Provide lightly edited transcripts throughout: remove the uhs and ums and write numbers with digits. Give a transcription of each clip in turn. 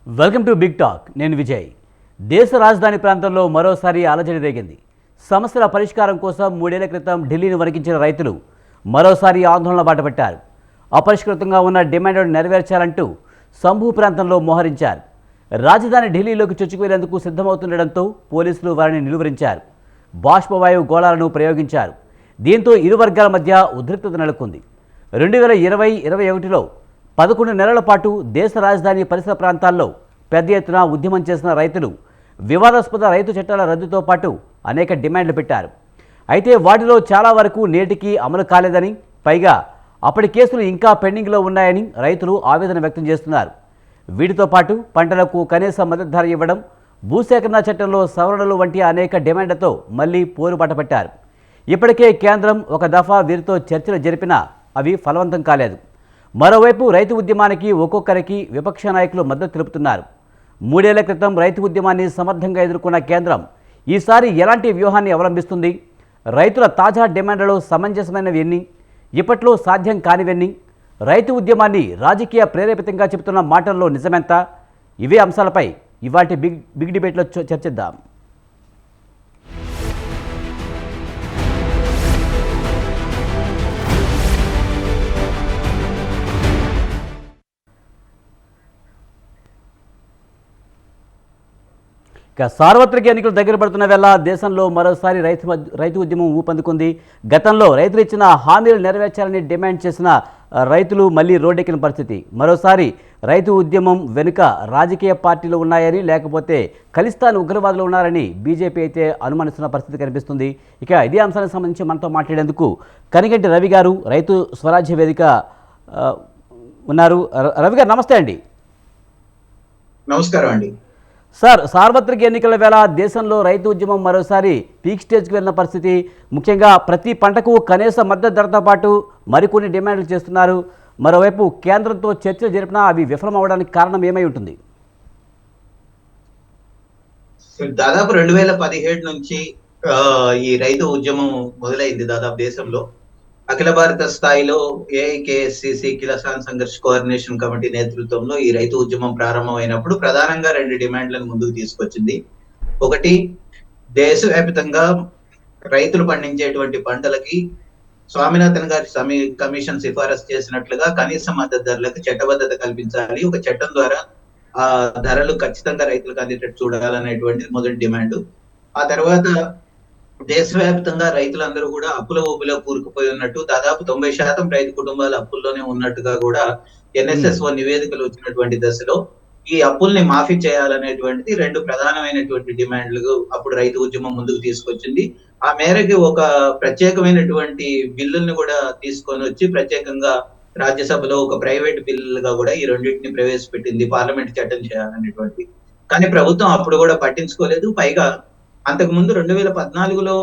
Welcome to big talk. నేను విజయ్. దేశ రాజధాని ప్రాంతంలో మరోసారి అలజడి రేగింది. సమస్యల పరిష్కారం కోసం 3 ఏళ్ల క్రితం ఢిల్లీని వణికించిన రైతులు మరోసారి ఆందోళన బాటపట్టారు. అపరిష్కృతంగా ఉన్న డిమాండ్లను నెరవేర్చాలంటూ సంభూ ప్రాంతంలో మోహరించారు. రాజధాని ఢిల్లీలోకి చొచ్చుకువెళ్లేందుకు సిద్ధమవుతుండటంతో పోలీసులు వారిని నిలువరించారు. బాష్పవాయువు గోళాలను ప్రయోగించారు. దీంతో ఇరు వర్గాల మధ్య ఉద్రిక్తత నెలకొంది. 2020-21లో 11 నెలల పాటు దేశ రాజధాని పరిసర ప్రాంతాల్లో పెద్ద ఎత్తున ఉద్యమం చేసిన రైతులు వివాదాస్పద రైతు చట్టాల రద్దుతో పాటు అనేక డిమాండ్లు పెట్టారు. అయితే వాటిలో చాలా వరకు నేటికి అమలు కాలేదని, పైగా అప్పటి కేసులు ఇంకా పెండింగ్లో ఉన్నాయని రైతులు ఆవేదన వ్యక్తం చేస్తున్నారు. వీటితో పాటు పంటలకు కనీస మద్దతు ధర ఇవ్వడం, భూసేకరణ చట్టంలో సవరణలు వంటి అనేక డిమాండ్లతో మళ్లీ పోరుబాట పట్టారు. ఇప్పటికే కేంద్రం ఒక దఫా వీరితో చర్చలు జరిపినా అవి ఫలవంతం కాలేదు. మరోవైపు రైతు ఉద్యమానికి ఒక్కొక్కరికి విపక్ష నాయకులు మద్దతు తెలుపుతున్నారు. 3 ఏళ్ల క్రితం రైతు ఉద్యమాన్ని సమర్థంగా ఎదుర్కొన్న కేంద్రం ఈసారి ఎలాంటి వ్యూహాన్ని అవలంబిస్తుంది? రైతుల తాజా డిమాండ్లలో సమంజసమైనవి ఎన్ని? ఇప్పట్లో సాధ్యం కానివెన్ని? రైతు ఉద్యమాన్ని రాజకీయ ప్రేరేపితంగా చెబుతున్న మాటల్లో నిజమెంత? ఇవే అంశాలపై ఇవాటి బిగ్ డిబేట్లో చర్చిద్దాం. ఇక సార్వత్రిక ఎన్నికలు దగ్గర పడుతున్న వేళ దేశంలో మరోసారి రైతు ఉద్యమం ఊపందుకుంది. గతంలో రైతులు ఇచ్చిన హామీలు నెరవేర్చాలని డిమాండ్ చేసిన రైతులు మళ్లీ రోడ్డెక్కిన పరిస్థితి. మరోసారి రైతు ఉద్యమం వెనుక రాజకీయ పార్టీలు ఉన్నాయని, లేకపోతే ఖలిస్తాన్ ఉగ్రవాదులు ఉన్నారని బీజేపీ అయితే అనుమానిస్తున్న పరిస్థితి కనిపిస్తుంది. ఇక ఇదే అంశానికి సంబంధించి మనతో మాట్లాడేందుకు కనిగంటి రవి గారు, రైతు స్వరాజ్య వేదిక ఉన్నారు. రవి గారు నమస్తే అండి. నమస్కారం అండి. సార్, సార్వత్రిక ఎన్నికల వేళ దేశంలో రైతు ఉద్యమం మరోసారి పీక్ స్టేజ్కి వెళ్ళిన పరిస్థితి. ముఖ్యంగా ప్రతి పంటకు కనీస మద్దతు ధరతో పాటు మరికొన్ని డిమాండ్లు చేస్తున్నారు. మరోవైపు కేంద్రంతో చర్చలు జరిపినా అవి విఫలం అవడానికి కారణం ఏమై ఉంటుంది? దాదాపు 2017 నుంచి ఈ రైతు ఉద్యమం మొదలైంది. దాదాపు దేశంలో అఖిల భారత స్థాయిలో ఏఐకేఎస్సిసి కిసాన్ సంఘర్ష్ కోఆర్డినేషన్ కమిటీ నేతృత్వంలో ఈ రైతు ఉద్యమం ప్రారంభమైనప్పుడు ప్రధానంగా 2 డిమాండ్లను ముందుకు తీసుకొచ్చింది. ఒకటి, దేశవ్యాప్తంగా రైతులు పండించేటువంటి పంటలకి స్వామినాథన్ గారి కమిషన్ సిఫారసు చేసినట్లుగా కనీస మద్దతు ధరలకు చట్టబద్ధత కల్పించాలి. ఒక చట్టం ద్వారా ఆ ధరలు ఖచ్చితంగా రైతులకు అందేటట్టు చూడాలనేటువంటిది మొదటి డిమాండ్. ఆ తర్వాత దేశవ్యాప్తంగా రైతులందరూ కూడా అప్పుల ఊబిలో కూరుకుపోయి ఉన్నట్టు, దాదాపు 90% రైతు కుటుంబాలు అప్పుల్లోనే ఉన్నట్టుగా కూడా ఎన్ఎస్ఎస్ఓ నివేదికలు వచ్చినటువంటి దశలో ఈ అప్పుల్ని మాఫీ చేయాలనేటువంటిది 2 ప్రధానమైనటువంటి డిమాండ్లు అప్పుడు రైతు ఉద్యమం ముందుకు తీసుకొచ్చింది. ఆ మేరకు ఒక ప్రత్యేకమైనటువంటి బిల్లుల్ని కూడా తీసుకొని వచ్చి ప్రత్యేకంగా రాజ్యసభలో ఒక ప్రైవేట్ బిల్లుగా కూడా ఈ రెండింటిని ప్రవేశపెట్టింది, పార్లమెంట్ చట్టం చేయాలనేటువంటి. కానీ ప్రభుత్వం అప్పుడు కూడా పట్టించుకోలేదు. పైగా అంతకు ముందు 2014లో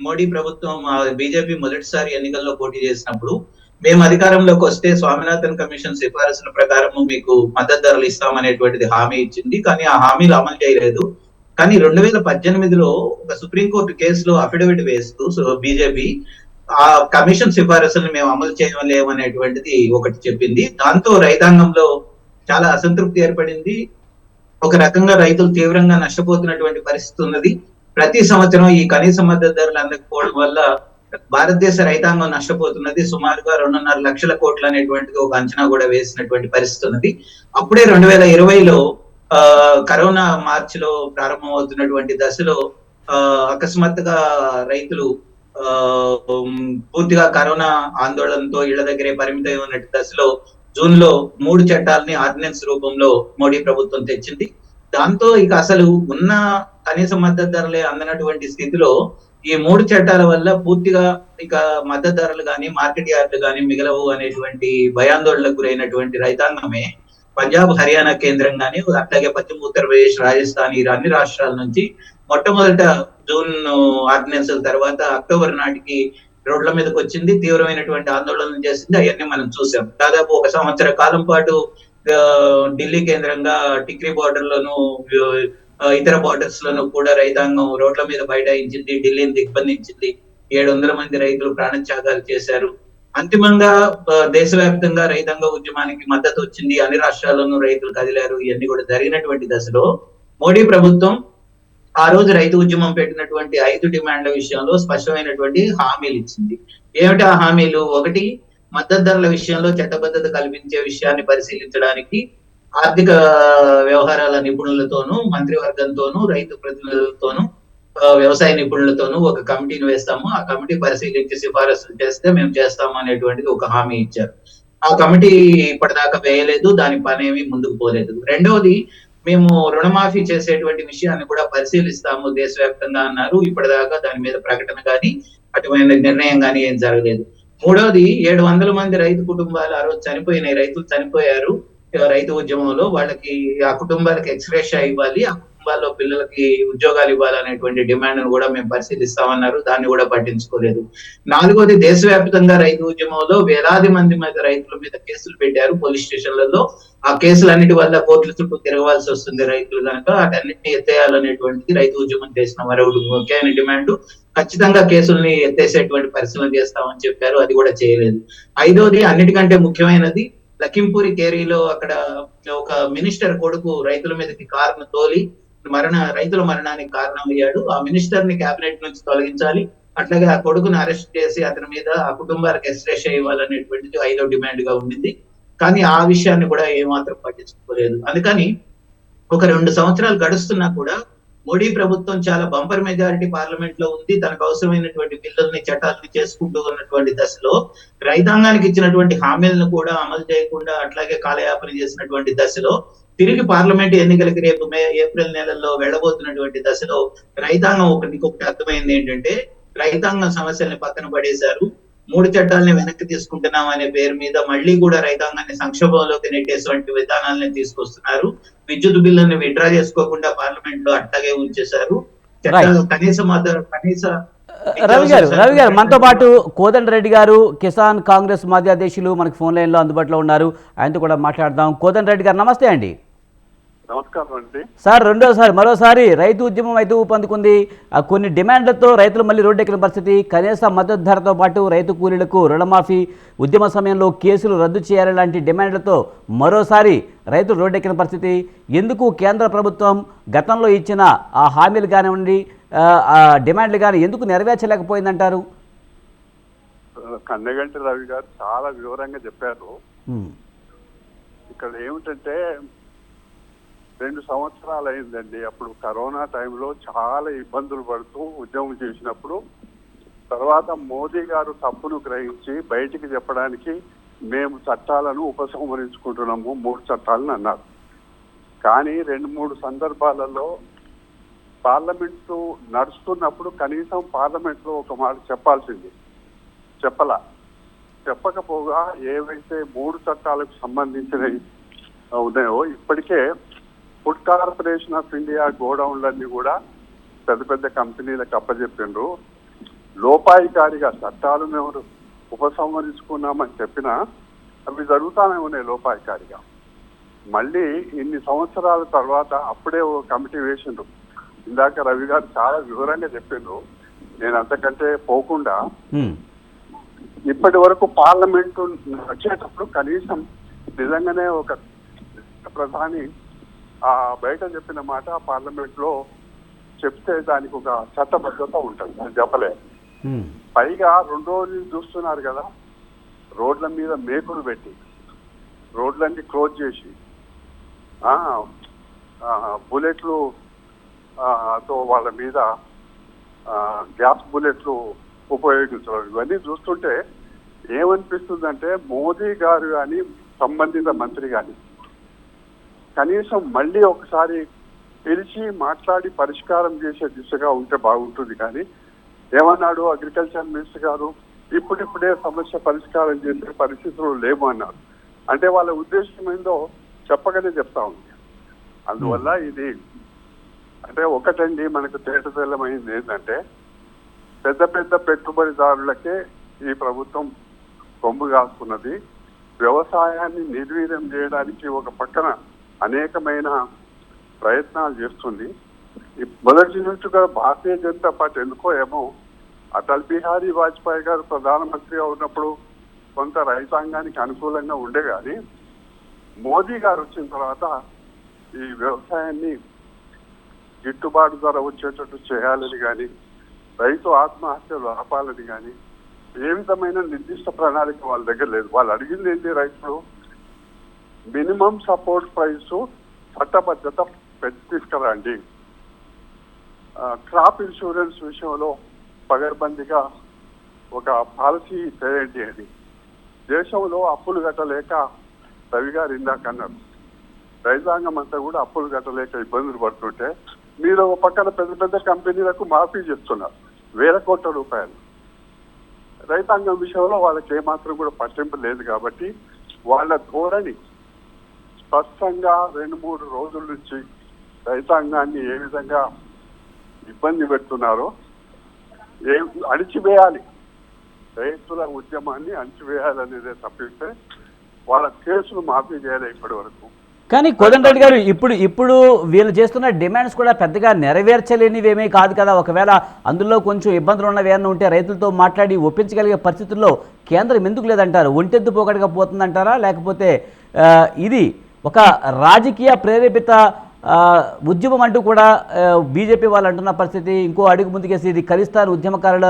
మోడీ ప్రభుత్వం బీజేపీ మొదటిసారి ఎన్నికల్లో పోటీ చేసినప్పుడు మేము అధికారంలోకి వస్తే స్వామినాథన్ కమిషన్ సిఫారసుల ప్రకారం మీకు మద్దతు ధరలు ఇస్తామనేటువంటిది హామీ ఇచ్చింది. కానీ ఆ హామీలు అమలు చేయలేదు. కానీ 2018లో ఒక సుప్రీంకోర్టు కేసులో అఫిడవిట్ వేస్తూ బీజేపీ ఆ కమిషన్ సిఫారసులను మేము అమలు చేయలేమనేటువంటిది ఒకటి చెప్పింది. దాంతో రైతాంగంలో చాలా అసంతృప్తి ఏర్పడింది. ఒక రకంగా రైతులు తీవ్రంగా నష్టపోతున్నటువంటి పరిస్థితి ఉన్నది. ప్రతి సంవత్సరం ఈ కనీస మద్దతు ధరలు అందకపోవడం వల్ల భారతదేశ రైతాంగం నష్టపోతున్నది. సుమారుగా 2.5 లక్షల కోట్లు అనేటువంటిది ఒక అంచనా కూడా వేసినటువంటి పరిస్థితి ఉన్నది. అప్పుడే 2020లో కరోనా మార్చిలో ప్రారంభమవుతున్నటువంటి దశలో అకస్మాత్తుగా రైతులు పూర్తిగా కరోనా ఆందోళనతో ఇళ్ల దగ్గరే పరిమితం ఉన్నట్టు దశలో జూన్లో 3 చట్టాలని ఆర్డినెన్స్ రూపంలో మోడీ ప్రభుత్వం తెచ్చింది. దాంతో ఇక అసలు ఉన్న కనీస మద్దతు ధరలే అందనటువంటి స్థితిలో ఈ 3 చట్టాల వల్ల పూర్తిగా ఇక మద్దతు ధరలు కానీ మార్కెట్ యార్డులు కానీ మిగలవు అనేటువంటి భయాందోళనకు గురైనటువంటి రైతాంగమే పంజాబ్, హర్యానా కేంద్రంగానే, అట్లాగే పశ్చిమ ఉత్తరప్రదేశ్, రాజస్థాన్ ఈ అన్ని రాష్ట్రాల నుంచి మొట్టమొదట జూన్ ఆర్డినెన్స్ తర్వాత అక్టోబర్ నాటికి రోడ్ల మీదకి వచ్చింది. తీవ్రమైనటువంటి ఆందోళనలు చేసింది. అవన్నీ మనం చూసాం. దాదాపు 1 సంవత్సర కాలం పాటు ఢిల్లీ కేంద్రంగా టిక్రీ బార్డర్ లోను ఇతర బార్డర్స్ లోను కూడా రైతాంగం రోడ్ల మీద బైఠాయించింది, ఢిల్లీని దిగ్బంధించింది. 700 మంది రైతులు ప్రాణత్యాగాలు చేశారు. అంతిమంగా దేశవ్యాప్తంగా రైతాంగ ఉద్యమానికి మద్దతు వచ్చింది. అన్ని రాష్ట్రాల్లోనూ రైతులు కదిలారు. ఇవన్నీ కూడా జరిగినటువంటి దశలో మోడీ ప్రభుత్వం ఆ రోజు రైతు ఉద్యమం పెట్టినటువంటి 5 డిమాండ్ల విషయంలో స్పష్టమైనటువంటి హామీలు ఇచ్చింది. ఏమిటి ఆ హామీలు? ఒకటి, మద్దతు ధరల విషయంలో చట్టబద్ధత కల్పించే విషయాన్ని పరిశీలించడానికి ఆర్థిక వ్యవహారాల నిపుణులతోనూ, మంత్రివర్గంతోనూ, రైతు ప్రతినిధులతోనూ, వ్యవసాయ నిపుణులతోనూ ఒక కమిటీని వేస్తాము. ఆ కమిటీ పరిశీలించి సిఫారసులు చేస్తే మేము చేస్తాము అనేటువంటిది ఒక హామీ ఇచ్చారు. ఆ కమిటీ ఇప్పటిదాకా వేయలేదు. దాని పనేమి ముందుకు పోలేదు. రెండవది, మేము రుణమాఫీ చేసేటువంటి విషయాన్ని కూడా పరిశీలిస్తాము దేశవ్యాప్తంగా అన్నారు. ఇప్పటిదాకా దాని మీద ప్రకటన గాని, అటువంటి నిర్ణయం గాని ఏం జరగలేదు. మూడవది, 700 మంది రైతు కుటుంబాలు ఆ రోజు చనిపోయినాయి. రైతులు చనిపోయారు రైతు ఉద్యమంలో. వాళ్ళకి ఆ కుటుంబాలకు ఎక్స్‌గ్రేషియా ఇవ్వాలి. ఆ కుటుంబాల్లో పిల్లలకి ఉద్యోగాలు ఇవ్వాలనేటువంటి డిమాండ్‌ను కూడా మేము పరిశీలిస్తామన్నారు. దాన్ని కూడా పట్టించుకోలేదు. నాలుగోది, దేశవ్యాప్తంగా రైతు ఉద్యమంలో వేలాది మంది మీద రైతుల మీద కేసులు పెట్టారు పోలీస్ స్టేషన్లలో. ఆ కేసులన్నిటి వల్ల కోర్టుల చుట్టూ తిరగవలసి వస్తుంది రైతులు గనక వాటన్నిటిని ఎత్తేయాలనేటువంటిది రైతు ఉద్యమం చేసిన మరొకటి ముఖ్యమైన డిమాండ్. ఖచ్చితంగా కేసుల్ని ఎత్తేసేటువంటి పరిశీలన చేస్తామని చెప్పారు. అది కూడా చేయలేదు. ఐదోది, అన్నిటికంటే ముఖ్యమైనది, లఖింపూరి కేరీలో అక్కడ ఒక మినిస్టర్ కొడుకు రైతుల మీదకి కారును తోలి రైతుల మరణానికి కారణమయ్యాడు. ఆ మినిస్టర్ ని కేబినెట్ నుంచి తొలగించాలి. అట్లాగే ఆ కొడుకును అరెస్ట్ చేసి అతని మీద ఆ కుటుంబాలకు ఎక్స్‌గ్రేషియా ఇవ్వాలనేటువంటిది 5వ డిమాండ్ గా ఉండింది. కానీ ఆ విషయాన్ని కూడా ఏమాత్రం పట్టించుకోలేదు. అందుకని ఒక 2 సంవత్సరాలు గడుస్తున్నా కూడా మోడీ ప్రభుత్వం చాలా బంపర్ మెజారిటీ పార్లమెంట్ లో ఉంది. తనకు అవసరమైనటువంటి బిల్లుల్ని, చట్టాలని చేసుకుంటూ ఉన్నటువంటి దశలో రైతాంగానికి ఇచ్చినటువంటి హామీలను కూడా అమలు చేయకుండా అట్లాగే కాలయాపన చేసినటువంటి దశలో తిరిగి పార్లమెంట్ ఎన్నికలకి రేపు ఏప్రిల్ నెలల్లో వెళ్ళబోతున్నటువంటి దశలో రైతాంగం ఒకటి అర్థమైంది ఏంటంటే, రైతాంగం సమస్యల్ని పక్కన పడేశారు. 3 చట్టాలని వెనక్కి తీసుకుంటున్నాం అనే పేరు మీద మళ్ళీ కూడా రైతాంగాన్ని సంక్షోభంలోకి నెట్టేటువంటి విధానాలని తీసుకొస్తున్నారు. విద్యుత్ బిల్లుని విత్డ్రా చేసుకోకుండా పార్లమెంట్ లో అట్లాగే ఉంచేశారు. రైట్. కనీస రవి గారు మనతో పాటు కోదండరెడ్డి గారు, కిసాన్ కాంగ్రెస్ మాజీ అధ్యక్షులు మనకి ఫోన్ లైన్లో అందుబాటులో ఉన్నారు. ఆయనతో కూడా మాట్లాడదాం. కోదండరెడ్డి గారు నమస్తే అండి. నమస్కారం అండి సార్, మరోసారి రైతు ఉద్యమం అయితే ఊపందుకుంది. కొన్ని డిమాండ్లతో రైతులు మళ్ళీ రోడ్డెక్కిన పరిస్థితి. కనీస మద్దతు ధరతో పాటు రైతు కూలీలకు రుణమాఫీ, ఉద్యమ సమయంలో కేసులు రద్దు చేయాలంటి డిమాండ్లతో మరోసారి రైతులు రోడ్డెక్కిన పరిస్థితి. ఎందుకు కేంద్ర ప్రభుత్వం గతంలో ఇచ్చిన ఆ హామీలు కానివ్వండి, ఆ డిమాండ్లు కానీ ఎందుకు నెరవేర్చలేకపోయిందంటారు? కన్నెగంటి రవి గారు చాలా వివరంగా చెప్పారు. ఇక్కడ ఏమిటంటే 2 సంవత్సరాలు అయిందండి. అప్పుడు కరోనా టైంలో చాలా ఇబ్బందులు పడుతూ ఉద్యమం చేసినప్పుడు తర్వాత మోదీ గారు తప్పును గ్రహించి బయటికి చెప్పడానికి మేము చట్టాలను ఉపసంహరించుకుంటున్నాము, 3 చట్టాలను అన్నారు. కానీ 2-3 సందర్భాలలో పార్లమెంటు నడుస్తున్నప్పుడు కనీసం పార్లమెంట్లో ఒక మాట చెప్పాల్సింది చెప్పకపోగా ఏవైతే 3 చట్టాలకు సంబంధించినవి ఉన్నాయో ఇప్పటికే ఫుడ్ కార్పొరేషన్ ఆఫ్ ఇండియా గోడౌన్లన్నీ కూడా పెద్ద పెద్ద కంపెనీలకు అప్పచెప్పిండ్రు. లోపాయికారిగా చట్టాలు మేము ఉపసంహరించుకున్నామని చెప్పినా అవి జరుగుతానే ఉన్నాయి లోపాయికారిగా. మళ్ళీ ఇన్ని సంవత్సరాల తర్వాత అప్పుడే ఓ కమిటీ వేసిండ్రు. ఇందాక రవి గారు చాలా వివరంగా చెప్పిండ్రు. నేను అంతకంటే పోకుండా ఇప్పటి వరకు పార్లమెంటు వచ్చేటప్పుడు కనీసం నిజంగానే ఒక ప్రధాని బయట చెప్పిన మాట పార్లమెంట్ లో చెప్తే దానికి ఒక చట్టబద్ధత ఉంటుంది. అది చెప్పలే. పైగా 2 రోజులు చూస్తున్నారు కదా, రోడ్ల మీద మేకులు పెట్టి రోడ్లన్నీ క్లోజ్ చేసి బుల్లెట్లు తో వాళ్ళ మీద గ్యాస్ బుల్లెట్లు ఉపయోగించడం ఇవన్నీ చూస్తుంటే ఏమనిపిస్తుందంటే మోదీ గారు కానీ సంబంధిత మంత్రి కానీ కనీసం మళ్ళీ ఒకసారి పిలిచి మాట్లాడి పరిష్కారం చేసే దిశగా ఉంటే బాగుంటుంది. కానీ ఏమన్నాడు అగ్రికల్చర్ మినిస్టర్ గారు, ఇప్పుడిప్పుడే సమస్య పరిష్కారం చేసే పరిస్థితులు లేవు అన్నారు. అంటే వాళ్ళ ఉద్దేశం ఏందో చెప్పగానే చెప్తా ఉంది. అందువల్ల ఇది అంటే ఒకటండి మనకు తేటతెల్లమైంది ఏంటంటే పెద్ద పెద్ద పెట్టుబడిదారులకే ఈ ప్రభుత్వం కొమ్ము కాసుకున్నది. వ్యవసాయాన్ని నిర్వీర్యం చేయడానికి ఒక పక్కన అనేకమైన ప్రయత్నాలు చేస్తుంది. మొదటి నుంచి కూడా భారతీయ జనతా పార్టీ ఎందుకో ఏమో అటల్ బిహారీ వాజ్పేయి గారు ప్రధానమంత్రిగా ఉన్నప్పుడు కొంత రైతాంగానికి అనుకూలంగా ఉండే కానీ మోదీ గారు వచ్చిన తర్వాత ఈ వ్యవసాయాన్ని గిట్టుబాటు ధర వచ్చేటట్టు చేయాలని కానీ రైతు ఆత్మహత్యలు ఆపాలని కానీ ఏ విధమైన నిర్దిష్ట ప్రణాళిక వాళ్ళ దగ్గర లేదు. వాళ్ళు అడిగింది ఏంటి, రైతులు మినిమం సపోర్ట్ ప్రైస్ చట్టబద్ధత తీసుకురండి, క్రాప్ ఇన్సూరెన్స్ విషయంలో పగడ్బందీగా ఒక పాలసీ చేయండి అని. దేశంలో అప్పులు కట్టలేక రవి గారు ఇందాక అన్నారు, రైతాంగం అంతా కూడా అప్పులు కట్టలేక ఇబ్బందులు పడుతుంటే మీరు ఒక పక్కన పెద్ద పెద్ద కంపెనీలకు మాఫీ చేస్తున్నారు వేల కోట్ల రూపాయలు. రైతాంగం విషయంలో వాళ్ళకి ఏమాత్రం కూడా పట్టింపు లేదు కాబట్టి వాళ్ళ ధోరణి స్పష్టంగా 2-3 రోజుల నుంచి రైతాంగాన్ని ఏ విధంగా ఇబ్బంది పెడుతున్నారో అణిచివేయాలి, రైతుల ఉద్యమాన్ని అణిచివేయాలనేదే తప్పిస్తే వాళ్ళ కేసులు మాఫీ చేయాలి ఇప్పటి వరకు. కానీ కోదండరెడ్డి గారు ఇప్పుడు వీళ్ళు చేస్తున్న డిమాండ్స్ కూడా పెద్దగా నెరవేర్చలేనివేమీ కాదు కదా. ఒకవేళ అందులో కొంచెం ఇబ్బందులు ఉన్నవి ఏమైనా ఉంటే రైతులతో మాట్లాడి ఒప్పించగలిగే పరిస్థితుల్లో కేంద్రం ఎందుకు లేదంటారు? ఒంటెద్దు పోకడగా పోతుందంటారా, లేకపోతే ఇది ఒక రాజకీయ ప్రేరేపిత ఉద్యమం అంటూ కూడా బీజేపీ వాళ్ళు అంటున్న పరిస్థితి? ఇంకో అడుగు ముందుకేసి ఇది ఖలిస్తాన్ ఉద్యమకారుల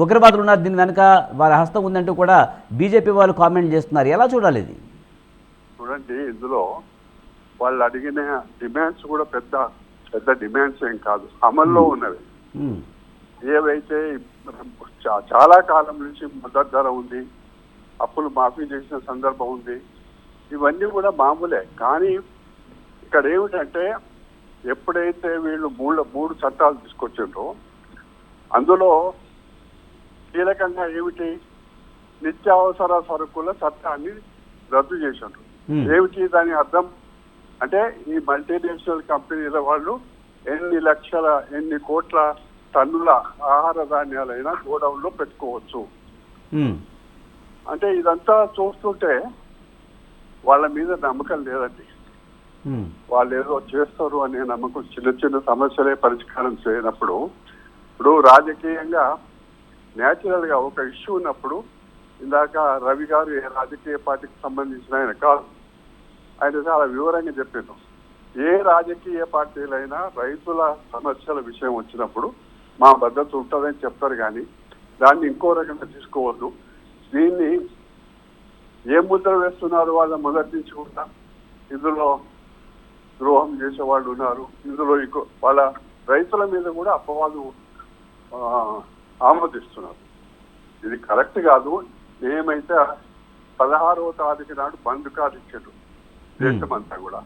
ఉగ్రవాదులు ఉన్నారు దీని వెనుక, వారి హస్తం ఉందంటూ కూడా బీజేపీ వాళ్ళు కామెంట్ చేస్తున్నారు. ఎలా చూడాలి ఇది? చూడండి, ఇందులో వాళ్ళు అడిగిన డిమాండ్స్ కూడా పెద్ద పెద్ద డిమాండ్స్ ఏం కాదు, అమల్లో ఉన్నవి. ఏవైతే చాలా కాలం నుంచి మద్దతు ధర ఉంది, అప్పులు మాఫీ చేసిన సందర్భం ఉంది, ఇవన్నీ కూడా మామూలే. కానీ ఇక్కడ ఏమిటంటే ఎప్పుడైతే వీళ్ళు మూడు చట్టాలు తీసుకొచ్చిండ్రో అందులో కీలకంగా ఏమిటి, నిత్యావసర సరుకుల చట్టాన్ని రద్దు చేసిండ్రు. ఏమిటి దాని అర్థం అంటే ఈ మల్టీనేషనల్ కంపెనీల వాళ్ళు ఎన్ని కోట్ల టన్నుల ఆహార ధాన్యాలైనా గోడౌన్లో పెట్టుకోవచ్చు. అంటే ఇదంతా చూస్తుంటే వాళ్ళ మీద నమ్మకం లేదండి. వాళ్ళు ఏదో చేస్తారు అనే నమ్మకం, చిన్న చిన్న సమస్యలే పరిష్కారం చేయనప్పుడు, ఇప్పుడు రాజకీయంగా న్యాచురల్ గా ఒక ఇష్యూ ఉన్నప్పుడు, ఇందాక రవి గారు ఏ రాజకీయ పార్టీకి సంబంధించిన ఆయన కాదు, ఆయన చాలా వివరంగా చెప్పారు. ఏ రాజకీయ పార్టీలైనా రైతుల సమస్యల విషయం వచ్చినప్పుడు మా భద్రత ఉంటుందని చెప్తారు, కానీ దాన్ని ఇంకో రకంగా తీసుకోవద్దు. దీన్ని ఏ ముద్ర వేస్తున్నారు వాళ్ళ మొదటి నుంచి కూడా, ఇందులో ద్రోహం చేసే వాళ్ళు ఉన్నారు, ఇందులో వాళ్ళ రైతుల మీద కూడా అపవాదు ఆమోదిస్తున్నారు. ఇది కరెక్ట్ కాదు. ఏమైతే 16వ తారీఖు నాడు బంద్ కార్డు ఇచ్చాడు దేశమంతా కూడా,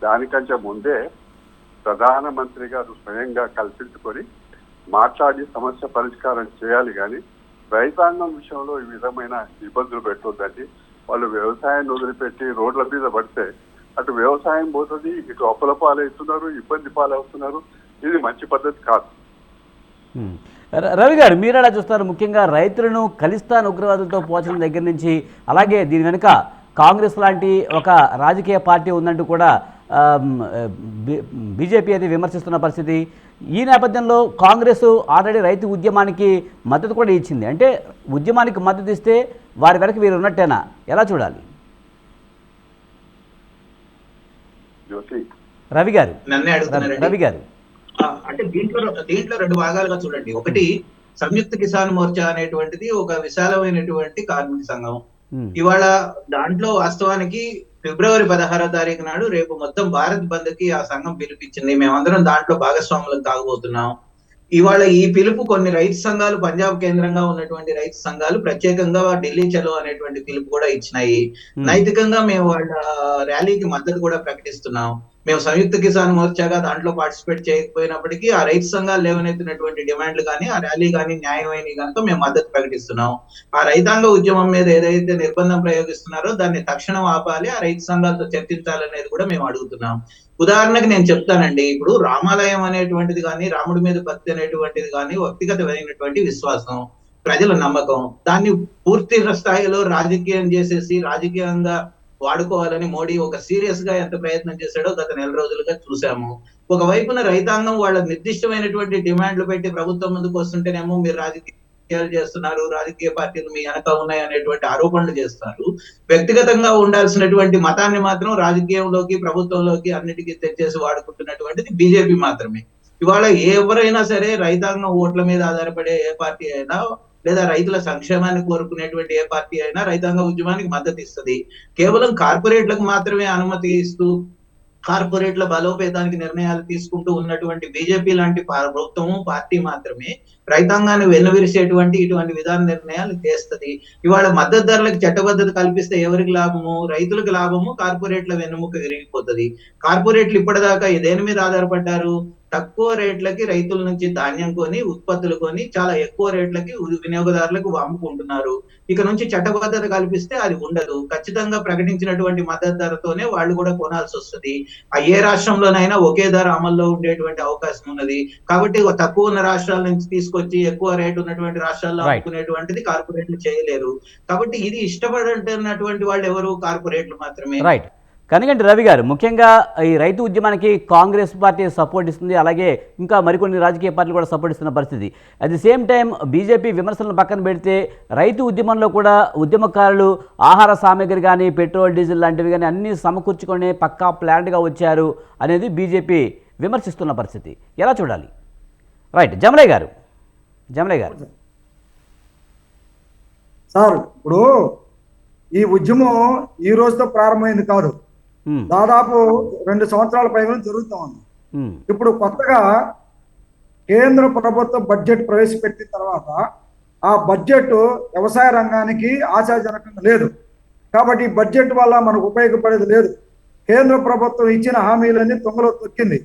దానికంటే ముందే ప్రధానమంత్రి గారు స్వయంగా కల్పించుకొని మాట్లాడి సమస్య పరిష్కారం చేయాలి. కానీ రైతాంగం విషయంలో ఈ విధమైన ఇబ్బందులు పెట్టొద్దండి. వాళ్ళు వ్యవసాయాన్ని వదిలిపెట్టి రోడ్ల మీద పడితే అటు వ్యవసాయం పోతుంది, ఇటు అప్పుల పాలవుతున్నారు, ఇబ్బంది పాలవుతున్నారు. ఇది మంచి పద్ధతి కాదు. రవి గారు, మీరు ఎలా చూస్తారు? ముఖ్యంగా రైతులను ఖలిస్తాన్ ఉగ్రవాదులతో పోల్చడం దగ్గర నుంచి, అలాగే దీని వెనుక కాంగ్రెస్ లాంటి ఒక రాజకీయ పార్టీ ఉందంటూ కూడా బీజేపీ అయితే విమర్శిస్తున్న పరిస్థితి. ఈ నేపథ్యంలో కాంగ్రెస్ ఆల్రెడీ రైతు ఉద్యమానికి మద్దతు కూడా ఇచ్చింది. అంటే ఉద్యమానికి మద్దతు ఇస్తే వారి వెనక వీరు ఉన్నట్టేనా? ఎలా చూడాలి? రవి గారు, నన్నే అడుగుతున్నారండి. రవి గారు, అంటే దీంట్లో 2 భాగాలుగా చూడండి. ఒకటి, సంయుక్త కిసాన్ మోర్చా అనేటువంటిది ఒక విశాలమైనటువంటి కార్మిక సంఘం. ఇవాళ దాంట్లో వాస్తవానికి ఫిబ్రవరి 16వ తారీఖు నాడు రేపు మొత్తం భారత్ బంద్ కి ఆ సంఘం పిలిపించింది. మేమందరం దాంట్లో భాగస్వాములకు కాగబోతున్నాం. ఇవాళ ఈ పిలుపు కొన్ని రైతు సంఘాలు, పంజాబ్ కేంద్రంగా ఉన్నటువంటి రైతు సంఘాలు ప్రత్యేకంగా ఢిల్లీ చలో అనేటువంటి పిలుపు కూడా ఇచ్చినాయి. నైతికంగా మేము వాళ్ళ ర్యాలీకి మద్దతు కూడా ప్రకటిస్తున్నాం. మేము సంయుక్త కిసాన్ మోర్చాగా దాంట్లో పార్టిసిపేట్ చేయకపోయినప్పటికీ ఆ రైతు సంఘాలు లేవనెత్తినటువంటి డిమాండ్లు కానీ ఆ ర్యాలీ కానీ న్యాయమైన కనుక మేము మద్దతు ప్రకటిస్తున్నాం. ఆ రైతాంగ ఉద్యమం మీద ఏదైతే నిర్బంధం ప్రయోగిస్తున్నారో దాన్ని తక్షణం ఆపాలి, ఆ రైతు సంఘాలతో చర్చించాలనేది కూడా మేము అడుగుతున్నాం. ఉదాహరణకి నేను చెప్తానండి, ఇప్పుడు రామాలయం అనేటువంటిది కానీ, రాముడి మీద భక్తి అనేటువంటిది కానీ వ్యక్తిగతమైనటువంటి విశ్వాసం, ప్రజల నమ్మకం. దాన్ని పూర్తి స్థాయిలో రాజకీయం చేసేసి రాజకీయంగా వాడుకోవాలని మోడీ ఒక సీరియస్ గా ఎంత ప్రయత్నం చేశాడో గత నెల రోజులుగా చూసాము. ఒకవైపున రైతాంగం వాళ్ళ నిర్దిష్టమైనటువంటి డిమాండ్లు పెట్టి ప్రభుత్వం ముందుకు వస్తుంటేనేమో మీరు రాజకీయ రాజకీయాలు చేస్తున్నారు, రాజకీయ పార్టీలు మీ వెనక ఉన్నాయి అనేటువంటి ఆరోపణలు చేస్తున్నారు. వ్యక్తిగతంగా ఉండాల్సినటువంటి మతాన్ని మాత్రం రాజకీయంలోకి, ప్రభుత్వంలోకి అన్నిటికీ తెచ్చేసి వాడుకుంటున్నటువంటిది బీజేపీ మాత్రమే. ఇవాళ ఎవరైనా సరే రైతాంగం ఓట్ల మీద ఆధారపడే ఏ పార్టీ అయినా, లేదా రైతుల సంక్షేమాన్ని కోరుకునేటువంటి ఏ పార్టీ అయినా రైతాంగ ఉద్యమానికి మద్దతు ఇస్తుంది. కేవలం కార్పొరేట్లకు మాత్రమే అనుమతి ఇస్తూ కార్పొరేట్ల బలోపేతానికి నిర్ణయాలు తీసుకుంటూ ఉన్నటువంటి బీజేపీ లాంటి ప్రభుత్వము, పార్టీ మాత్రమే రైతాంగాన్ని వెన్నువిరిసేటువంటి ఇటువంటి విధాన నిర్ణయాలు చేస్తుంది. ఇవాళ మద్దతు ధరలకు చట్టబద్ధత కల్పిస్తే ఎవరికి లాభము? రైతులకు లాభము, కార్పొరేట్ల వెన్నుముక విరిగిపోతుంది. కార్పొరేట్లు ఇప్పటిదాకా దేని మీద ఆధారపడ్డారు? తక్కువ రేట్లకి రైతుల నుంచి ధాన్యం కొని, ఉత్పత్తులు కొని చాలా ఎక్కువ రేట్లకి వినియోగదారులకు అమ్ముకుంటున్నారు. ఇక నుంచి చట్టబద్ధత కల్పిస్తే అది ఉండదు. ఖచ్చితంగా ప్రకటించినటువంటి మద్దతు ధరతోనే వాళ్ళు కూడా కొనాల్సి వస్తుంది. ఏ రాష్ట్రంలోనైనా ఒకే ధర అమల్లో ఉండేటువంటి అవకాశం ఉన్నది. కాబట్టి తక్కువ ఉన్న రాష్ట్రాల నుంచి తీసుకొచ్చి ఎక్కువ రేటు ఉన్నటువంటి రాష్ట్రాల్లో అమ్ముకునేటువంటిది కార్పొరేట్లు చేయలేరు. కాబట్టి ఇది ఇష్టపడుతున్నటువంటి వాళ్ళు ఎవరు? కార్పొరేట్లు మాత్రమే. రైట్. కనిగంటి రవి గారు, ముఖ్యంగా ఈ రైతు ఉద్యమానికి కాంగ్రెస్ పార్టీ సపోర్ట్ ఇస్తుంది, అలాగే ఇంకా మరికొన్ని రాజకీయ పార్టీలు కూడా సపోర్ట్ ఇస్తున్న పరిస్థితి. At the same time BJP విమర్శలను పక్కన పెడితే రైతు ఉద్యమంలో కూడా ఉద్యమకారులు ఆహార సామాగ్రి కానీ, పెట్రోల్, డీజిల్ లాంటివి కానీ అన్నీ సమకూర్చుకొని పక్కా ప్లాన్డ్గా వచ్చారు అనేది బీజేపీ విమర్శిస్తున్న పరిస్థితి. ఎలా చూడాలి? రైట్, జమలయ్య గారు. సార్, ఇప్పుడు ఈ ఉద్యమం ఈ రోజుతో ప్రారంభమైంది కాదు, దాదాపు 2 సంవత్సరాల పైగా జరుగుతూ ఉంది. ఇప్పుడు కొత్తగా కేంద్ర ప్రభుత్వం బడ్జెట్ ప్రవేశపెట్టిన తర్వాత ఆ బడ్జెట్ వ్యవసాయ రంగానికి ఆశాజనకంగా లేదు. కాబట్టి ఈ బడ్జెట్ వల్ల మనకు ఉపయోగపడేది లేదు. కేంద్ర ప్రభుత్వం ఇచ్చిన హామీలన్నీ తొంగలో తొక్కింది,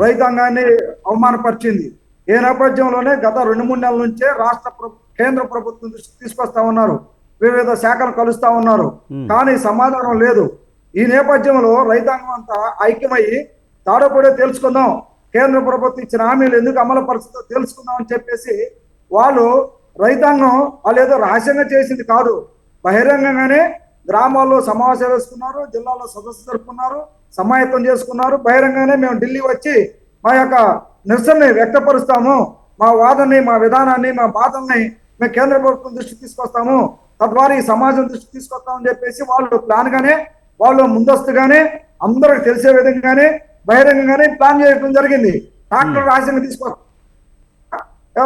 రైతాంగాన్ని అవమానపరిచింది. ఏ నేపథ్యంలోనే గత 2-3 నెలల నుంచే కేంద్ర ప్రభుత్వం దృష్టికి తీసుకొస్తా ఉన్నారు, వివిధ శాఖలు కలుస్తా ఉన్నారు, కానీ సమాధానం లేదు. ఈ నేపథ్యంలో రైతాంగం అంతా ఐక్యమయ్యి తాడపడే తెలుసుకుందాం, కేంద్ర ప్రభుత్వం ఇచ్చిన హామీలు ఎందుకు అమలు పరుస్తుందో తెలుసుకుందాం అని చెప్పేసి వాళ్ళు రైతాంగం వాళ్ళేదో రహస్యంగా చేసింది కాదు, బహిరంగంగానే గ్రామాల్లో సమావేశాలు వేసుకున్నారు, జిల్లాలో సదస్సు జరుపుకున్నారు, సమాయత్తం చేసుకున్నారు. బహిరంగంగానే మేము ఢిల్లీ వచ్చి మా యొక్క నిరసనని వ్యక్తపరుస్తాము, మా వాదనని, మా విధానాన్ని, మా బాధల్ని మేము కేంద్ర ప్రభుత్వం దృష్టికి తీసుకొస్తాము, తద్వారా ఈ సమాజం దృష్టికి తీసుకొస్తామని చెప్పేసి వాళ్ళు ప్లాన్ గానే, వాళ్ళు ముందస్తుగానే అందరికి తెలిసే విధంగానే బహిరంగంగానే ప్లాన్ చేయడం జరిగింది. ట్రాక్టర్ రహస్యంగా తీసుకొస్తాం,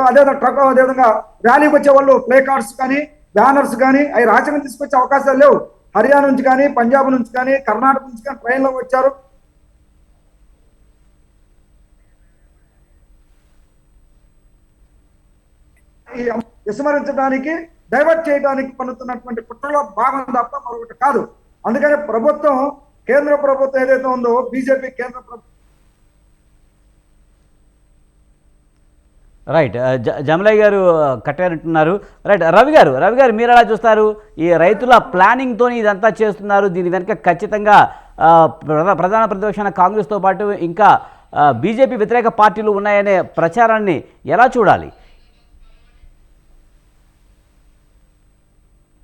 అదేవిధంగా ర్యాలీకి వచ్చే వాళ్ళు ప్లే కార్డ్స్ కానీ, బ్యానర్స్ కానీ అవి రహస్యంగా తీసుకొచ్చే అవకాశాలు లేవు. హర్యానా నుంచి కానీ, పంజాబ్ నుంచి కానీ, కర్ణాటక నుంచి కానీ ట్రైన్లో వచ్చారు. విస్మరించడానికి, డైవర్ట్ చేయడానికి పన్నుతున్నటువంటి కుట్రలో భాగం తప్ప మరొకటి కాదు. అందుకని ప్రభుత్వం, కేంద్ర ప్రభుత్వం ఏదైతే ఉందో, బీజేపీ కేంద్ర ప్రభుత్వం. రైట్, జమలయ్య గారు కట్టారంటున్నారు. రైట్, రవి గారు మీరు ఎలా చూస్తారు? ఈ రైతుల ప్లానింగ్తో ఇదంతా చేస్తున్నారు, దీని వెనుక ఖచ్చితంగా ప్రధాన ప్రతిపక్షాన కాంగ్రెస్తో పాటు ఇంకా బీజేపీ వ్యతిరేక పార్టీలు ఉన్నాయనే ప్రచారాన్ని ఎలా చూడాలి?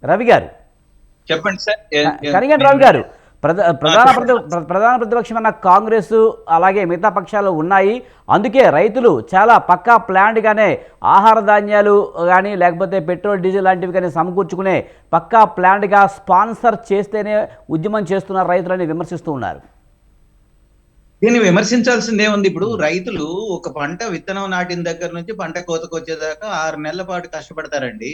రవి గారు చెప్పండి సార్. కనిగంటి రవి గారు, ప్రధాన ప్రతిపక్షమైన కాంగ్రెస్ అలాగే మిగతా పక్షాలు ఉన్నాయి, అందుకే రైతులు చాలా పక్కా ప్లాన్డ్గానే ఆహార ధాన్యాలు కానీ లేకపోతే పెట్రోల్, డీజిల్ లాంటివి కానీ సమకూర్చుకునే పక్కా ప్లాన్డ్గా స్పాన్సర్ చేస్తేనే ఉద్యమం చేస్తున్న రైతులని విమర్శిస్తూ ఉన్నారు. దీన్ని విమర్శించాల్సిందే ఉంది. ఇప్పుడు రైతులు ఒక పంట విత్తనం నాటిన దగ్గర నుంచి పంట కోతకు వచ్చేదాకా 6 నెలల పాటు కష్టపడతారండి.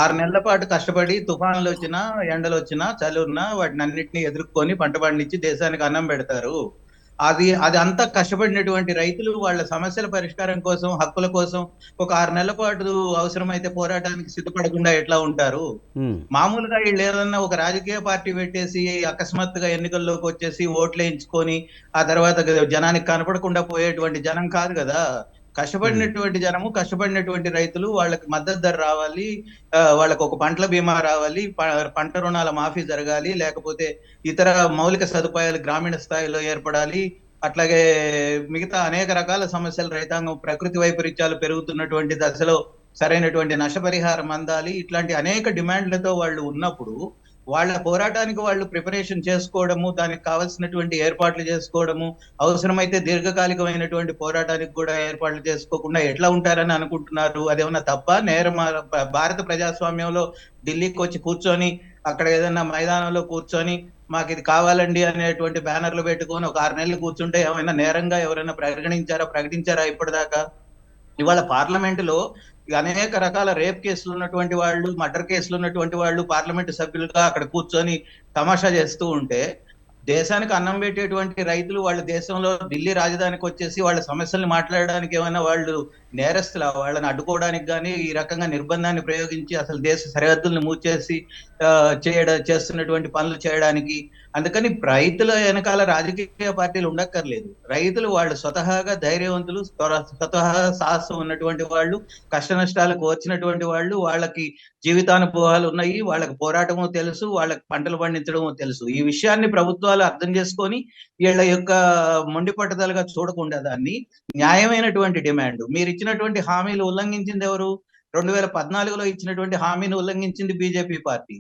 6 నెలల పాటు కష్టపడి తుఫాన్లు వచ్చినా, ఎండలు వచ్చినా, చలి ఉన్నా వాటిని అన్నింటినీ ఎదుర్కొని పంట పండించి దేశానికి అన్నం పెడతారు. అది అంతా కష్టపడినటువంటి రైతులు వాళ్ళ సమస్యల పరిష్కారం కోసం, హక్కుల కోసం ఒక 6 నెలల పాటు అవసరమైతే పోరాటానికి సిద్ధపడకుండా ఎట్లా ఉంటారు? మామూలుగా వీళ్ళు ఏదన్నా ఒక రాజకీయ పార్టీ పెట్టేసి అకస్మాత్తుగా ఎన్నికల్లోకి వచ్చేసి ఓట్లు వేయించుకొని ఆ తర్వాత జనానికి కనపడకుండా పోయేటువంటి జనం కాదు కదా. కష్టపడినటువంటి జనము, కష్టపడినటువంటి రైతులు, వాళ్ళకి మద్దతు ధర రావాలి, వాళ్ళకు ఒక పంటల బీమా రావాలి, పంట రుణాల మాఫీ జరగాలి, లేకపోతే ఇతర మౌలిక సదుపాయాలు గ్రామీణ స్థాయిలో ఏర్పడాలి. అట్లాగే మిగతా అనేక రకాల సమస్యలు, రైతాంగం ప్రకృతి వైపరీత్యాలు పెరుగుతున్నటువంటి దశలో సరైనటువంటి నష్టపరిహారం అందాలి. ఇట్లాంటి అనేక డిమాండ్లతో వాళ్ళు ఉన్నప్పుడు వాళ్ళ పోరాటానికి వాళ్ళు ప్రిపరేషన్ చేసుకోవడము, దానికి కావాల్సినటువంటి ఏర్పాట్లు చేసుకోవడము, అవసరమైతే దీర్ఘకాలికమైనటువంటి పోరాటానికి కూడా ఏర్పాట్లు చేసుకోకుండా ఎట్లా ఉంటారని అనుకుంటున్నారు? అదేమన్నా తప్ప? భారత ప్రజాస్వామ్యంలో ఢిల్లీకి వచ్చి కూర్చొని అక్కడ ఏదైనా మైదానంలో కూర్చొని మాకు ఇది కావాలండి అనేటువంటి బ్యానర్లు పెట్టుకొని ఒక 6 నెలలు కూర్చుంటే ఏమైనా నేరంగా ఎవరైనా ప్రకటించారా ఇప్పటిదాకా? ఇవాళ పార్లమెంటులో అనేక రకాల రేప్ కేసులు ఉన్నటువంటి వాళ్ళు, మర్డర్ కేసులు ఉన్నటువంటి వాళ్ళు పార్లమెంటు సభ్యులుగా అక్కడ కూర్చొని తమాషా చేస్తూ ఉంటే, దేశానికి అన్నం పెట్టేటువంటి రైతులు వాళ్ళ దేశంలో ఢిల్లీ రాజధానికి వచ్చేసి వాళ్ళ సమస్యల్ని మాట్లాడడానికి ఏమైనా వాళ్ళు నేరస్తుల? వాళ్ళని అడ్డుకోవడానికి కానీ ఈ రకంగా నిర్బంధాన్ని ప్రయోగించి అసలు దేశ సరిహద్దుల్ని మూసేసి చేస్తున్నటువంటి పనులు చేయడానికి. అందుకని రైతుల వెనకాల రాజకీయ పార్టీలు ఉండక్కర్లేదు. రైతులు వాళ్ళు స్వతహాగా ధైర్యవంతులు, స్వతహాగా సాహసం ఉన్నటువంటి వాళ్ళు, కష్ట నష్టాలకు వచ్చినటువంటి వాళ్ళు, వాళ్ళకి జీవితానుభవాలు ఉన్నాయి, వాళ్ళకి పోరాటము తెలుసు, వాళ్ళకి పంటలు పండించడము తెలుసు. ఈ విషయాన్ని ప్రభుత్వాలు అర్థం చేసుకొని వీళ్ళ యొక్క మొండి పట్టుదలగా చూడకుండా దాన్ని న్యాయమైనటువంటి డిమాండ్, మీరు ఇచ్చినటువంటి హామీలు ఉల్లంఘించింది ఎవరు? 2014లో ఇచ్చినటువంటి హామీని ఉల్లంఘించింది బీజేపీ పార్టీ.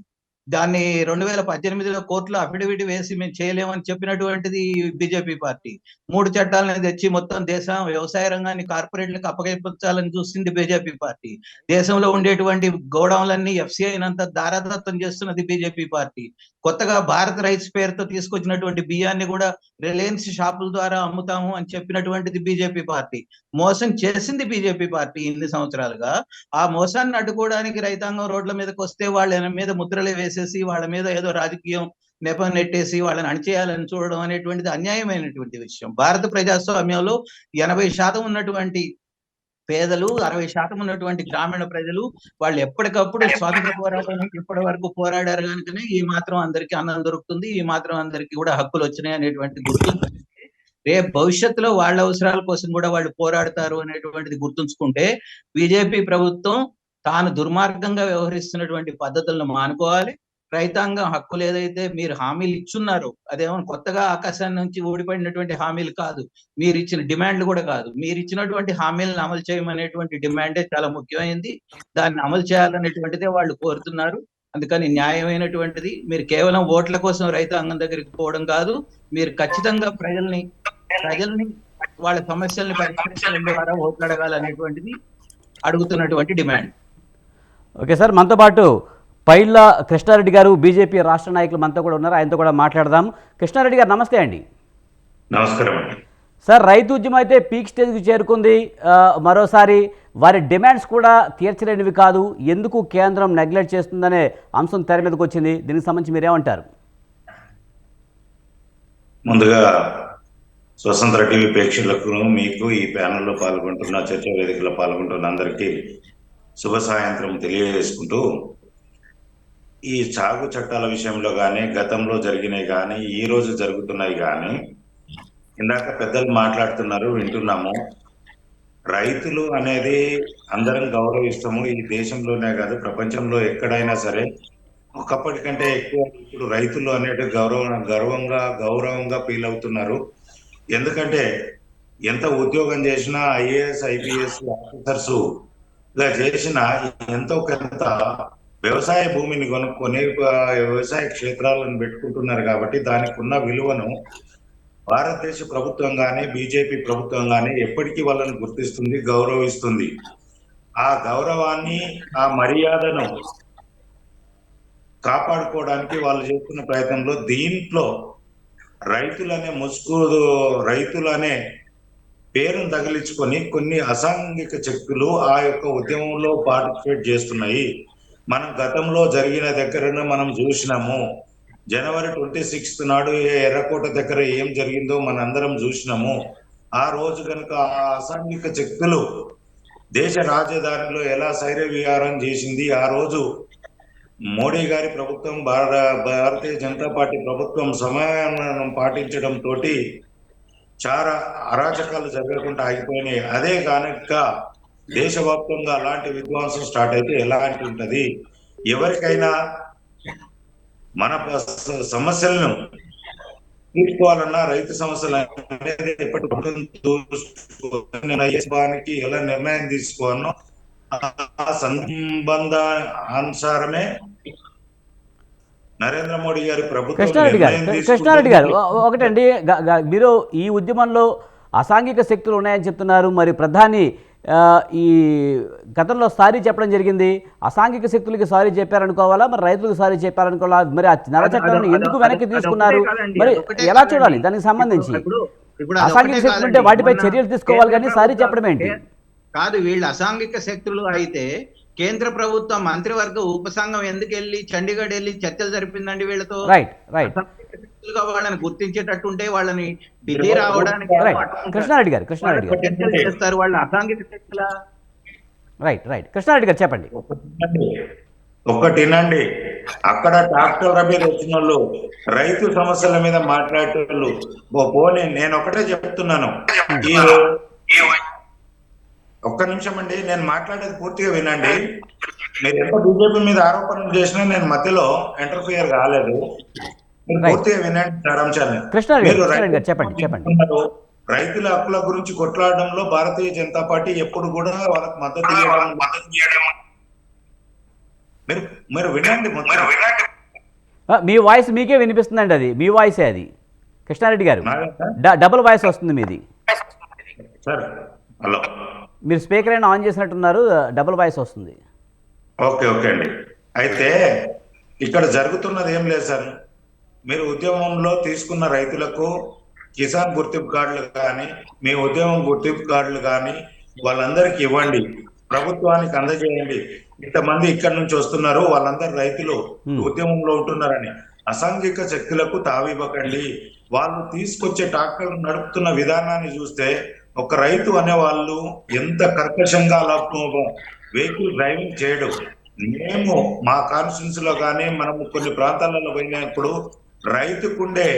దాన్ని 2018లో కోర్టులో అఫిడవిట్ వేసి మేము చేయలేమని చెప్పినటువంటిది బీజేపీ పార్టీ. 3 చట్టాలను తెచ్చి మొత్తం దేశం వ్యవసాయ రంగాన్ని కార్పొరేట్లకు అప్పగించాలని చూసింది బీజేపీ పార్టీ. దేశంలో ఉండేటువంటి గోడౌన్లన్నీ ఎఫ్సిఐనంతా దారాదత్తం చేస్తున్నది బీజేపీ పార్టీ. కొత్తగా భారత్ రైస్ పేరుతో తీసుకొచ్చినటువంటి బియ్యాన్ని కూడా రిలయన్స్ షాపుల ద్వారా అమ్ముతాము అని చెప్పినటువంటిది బీజేపీ పార్టీ. మోసం చేసింది బీజేపీ పార్టీ ఇన్ని సంవత్సరాలుగా. ఆ మోసాన్ని అడ్డుకోవడానికి రైతాంగం రోడ్ల మీదకి వస్తే వాళ్ళ మీద ముద్రలు వేసేసి వాళ్ళ మీద ఏదో రాజకీయం నెపం నెట్టేసి వాళ్ళని అణిచేయాలని చూడడం అనేటువంటిది అన్యాయమైనటువంటి విషయం. భారత ప్రజాస్వామ్యంలో 80% ఉన్నటువంటి పేదలు, 60% ఉన్నటువంటి గ్రామీణ ప్రజలు వాళ్ళు ఎప్పటికప్పుడు స్వాతంత్ర పోరాటానికి ఇప్పటి వరకు పోరాడారు కనుకనే ఈ మాత్రం అందరికీ అన్నం దొరుకుతుంది, ఈ మాత్రం అందరికీ కూడా హక్కులు వచ్చినాయి అనేటువంటి గుర్తు. రేపు భవిష్యత్తులో వాళ్ళ అవసరాల కోసం కూడా వాళ్ళు పోరాడతారు అనేటువంటిది గుర్తుంచుకుంటే బీజేపీ ప్రభుత్వం తాను దుర్మార్గంగా వ్యవహరిస్తున్నటువంటి పద్ధతులను మానుకోవాలి. రైతాంగం హక్కులు ఏదైతే మీరు హామీలు ఇచ్చున్నారో, అదేమో కొత్తగా ఆకాశాన్ని నుంచి ఊడిపడినటువంటి హామీలు కాదు, మీరు ఇచ్చిన డిమాండ్లు కూడా కాదు, మీరు ఇచ్చినటువంటి హామీలను అమలు చేయమనేటువంటి డిమాండే చాలా ముఖ్యమైనది. దాన్ని అమలు చేయాలనేటువంటిదే వాళ్ళు కోరుతున్నారు. అందుకని న్యాయమైనటువంటిది. మీరు కేవలం ఓట్ల కోసం రైతాంగం దగ్గరికి పోవడం కాదు, మీరు ఖచ్చితంగా ప్రజల్ని వాళ్ళ సమస్యల్ని పరిష్కరించడం ద్వారా ఓట్లు అడగాలనేటువంటిది అడుగుతున్నటువంటి డిమాండ్. ఓకే సార్, మనతో పాటు పైళ్ళ కృష్ణారెడ్డి గారు బీజేపీ రాష్ట్ర నాయకులు మనతో కూడా ఉన్నారు, ఆయనతో కూడా మాట్లాడదాం. కృష్ణారెడ్డి గారు నమస్తే అండి. నమస్కారం అండి. సార్, రైతు ఉద్యమం అయితే పీక్ స్టేజ్కి చేరుకుంది. మరోసారి వారి డిమాండ్స్ కూడా తీర్చలేనివి కాదు, ఎందుకు కేంద్రం నెగ్లెక్ట్ చేస్తుందనే అంశం తెర మీదకి వచ్చింది. దీనికి సంబంధించి మీరేమంటారు? ముందుగా స్వతంత్ర టీవీ ప్రేక్షకులకు, మీకు ఈ ప్యానెల్లో పాల్గొంటున్న, చర్చా వేదికలో పాల్గొంటున్న అందరికీ శుభ సాయంత్రం తెలియజేసుకుంటూ, ఈ సాగు చట్టాల విషయంలో కానీ, గతంలో జరిగినాయి కానీ, ఈ రోజు జరుగుతున్నాయి కానీ, ఇందాక పెద్దలు మాట్లాడుతున్నారు, వింటున్నాము. రైతులు అనేది అందరం గౌరవిస్తాము. ఈ దేశంలోనే కాదు, ప్రపంచంలో ఎక్కడైనా సరే ఒకప్పటికంటే ఎక్కువ ఇప్పుడు రైతులు అనేటి గౌరవంగా ఫీల్ అవుతున్నారు. ఎందుకంటే ఎంత ఉద్యోగం చేసినా, ఐఏఎస్ ఐపీఎస్ ఆఫీసర్స్ గా చేసిన ఎంతో కొంత వ్యవసాయ భూమిని కొనుక్కొని వ్యవసాయ క్షేత్రాలను పెట్టుకుంటున్నారు. కాబట్టి దానికి ఉన్న విలువను భారతదేశ ప్రభుత్వం కానీ, బీజేపీ ప్రభుత్వం కానీ ఎప్పటికీ వాళ్ళని గుర్తిస్తుంది, గౌరవిస్తుంది. ఆ గౌరవాన్ని, ఆ మర్యాదను కాపాడుకోవడానికి వాళ్ళు చేస్తున్న ప్రయత్నంలో దీంట్లో రైతులనే పేరును తగిలించుకొని కొన్ని అసాంఘిక శక్తులు ఆ యొక్క ఉద్యమంలో పార్టిసిపేట్ చేస్తున్నాయి. మనం గతంలో జరిగిన దగ్గరనే మనం చూసినాము. జనవరి 26 నాడు ఎర్రకోట దగ్గర ఏం జరిగిందో మనందరం చూసినాము. ఆ రోజు కనుక ఆ అసాంఘిక శక్తులు దేశ రాజధానిలో ఎలా శైర్య విహారం చేసింది, ఆ రోజు మోడీ గారి ప్రభుత్వం, భారతీయ జనతా పార్టీ ప్రభుత్వం సమన్వయం పాటించడం తోటి చాలా అరాచకాలు జరగకుండా ఆగిపోయినాయి. అదే కనుక దేశవ్యాప్తంగా అలాంటి విధ్వంసం స్టార్ట్ అయితే ఎలాంటి ఉంటది? ఎవరికైనా మన సమస్యలను తీర్చుకోవాలన్నా రైతు సమస్యలు అనేది ఎప్పటికీ ఎలా నిర్ణయం తీసుకోవాలనో ఆ సంబంధ అనుసారమే నరేంద్ర మోడీ గారి ప్రభుత్వం కృష్ణారెడ్డి గారు నిర్ణయం కృష్ణారెడ్డి గారు తీసుకుంటుంది. ఒకటండి మీరు ఈ ఉద్యమంలో అసాంఘిక శక్తులు ఉన్నాయని చెప్తున్నారు. మరి ప్రధాని ఈ గతంలో సారీ చెప్పడం జరిగింది. అసాంఘిక శక్తులకి సారీ చెప్పారనుకోవాలా, మరి రైతులకు సారీ చెప్పారనుకోవాలా? మరి ఆ నల్ల చట్టాలను ఎందుకు వెనక్కి తీసుకున్నారు? మరి ఎలా చూడాలి దానికి సంబంధించి? ఇప్పుడు అసాంఘిక శక్తులు ఉంటే వాటిపై చర్యలు తీసుకోవాలి కానీ సారీ చెప్పడం ఏంటి? కాదు, వీళ్ళు అసాంఘిక శక్తులు అయితే కేంద్ర ప్రభుత్వం మంత్రివర్గ ఉపసంఘం ఎందుకు వెళ్ళి చండీగఢ్ వెళ్ళి చర్చలు జరిపిందండి వీళ్ళతో? రైట్ రైట్ వాళ్ళని గుర్తించేటట్టుంటే వాళ్ళని ఢిల్లీ రావడానికి కృష్ణారెడ్డి గారు చర్చలు చేస్తారు. వాళ్ళు అసాంఘిక శక్తుల రైట్ కృష్ణారెడ్డి గారు చెప్పండి. ఒక్కటినండి, అక్కడ డాక్టర్ మీద వచ్చిన వాళ్ళు రైతు సమస్యల మీద మాట్లాడేటోళ్ళు పోనీ నేను ఒకటే చెప్తున్నాను. ఒక్క నిమిషం అండి, నేను మాట్లాడేది పూర్తిగా వినండి. మీరు ఎంత బీజేపీ మీద ఆరోపణలు చేసినా నేను మధ్యలో ఇంటర్ఫియర్ కాలేదు. మీరు పూర్తిగా వినండి సారాంశాన్ని. చెప్పండి. రైతుల హక్కుల గురించి కొట్లాడడంలో భారతీయ జనతా పార్టీ ఎప్పుడు కూడా వాళ్ళకి మద్దతు ఇవ్వడం. మీరు వినండి. మీ వాయిస్ మీకే వినిపిస్తుందండి, అది మీ వాయిసే. అది కృష్ణారెడ్డి గారు డబుల్ వాయిస్ వస్తుంది మీది. సార్ హలో, మీరు స్పీకర్ అయినా ఆన్ చేసినట్టున్నారు, డబుల్ వాయిస్ వస్తుంది. ఓకే అండి. అయితే ఇక్కడ జరుగుతున్నది ఏం లేదు సార్. మీరు ఉద్యమంలో తీసుకున్న రైతులకు కిసాన్ గుర్తింపు కార్డులు కానీ, మీ ఉద్యమం గుర్తింపు కార్డులు కానీ వాళ్ళందరికీ ఇవ్వండి, ప్రభుత్వానికి అందజేయండి. ఇంతమంది ఇక్కడ నుంచి వస్తున్నారు, వాళ్ళందరూ రైతులు ఉద్యమంలో ఉంటున్నారని అసాంఘిక శక్తులకు తావివ్వకండి. వాళ్ళు తీసుకొచ్చే ట్రాక్టర్లు నడుపుతున్న విధానాన్ని చూస్తే ఒక రైతు అనే వాళ్ళు ఎంత కర్కశంగా వెహికల్ డ్రైవింగ్ చేయడం. మేము మా కాన్స్టిట్యూన్సీ లో కానీ మనము కొన్ని ప్రాంతాలలో పోయినప్పుడు రైతుకుండే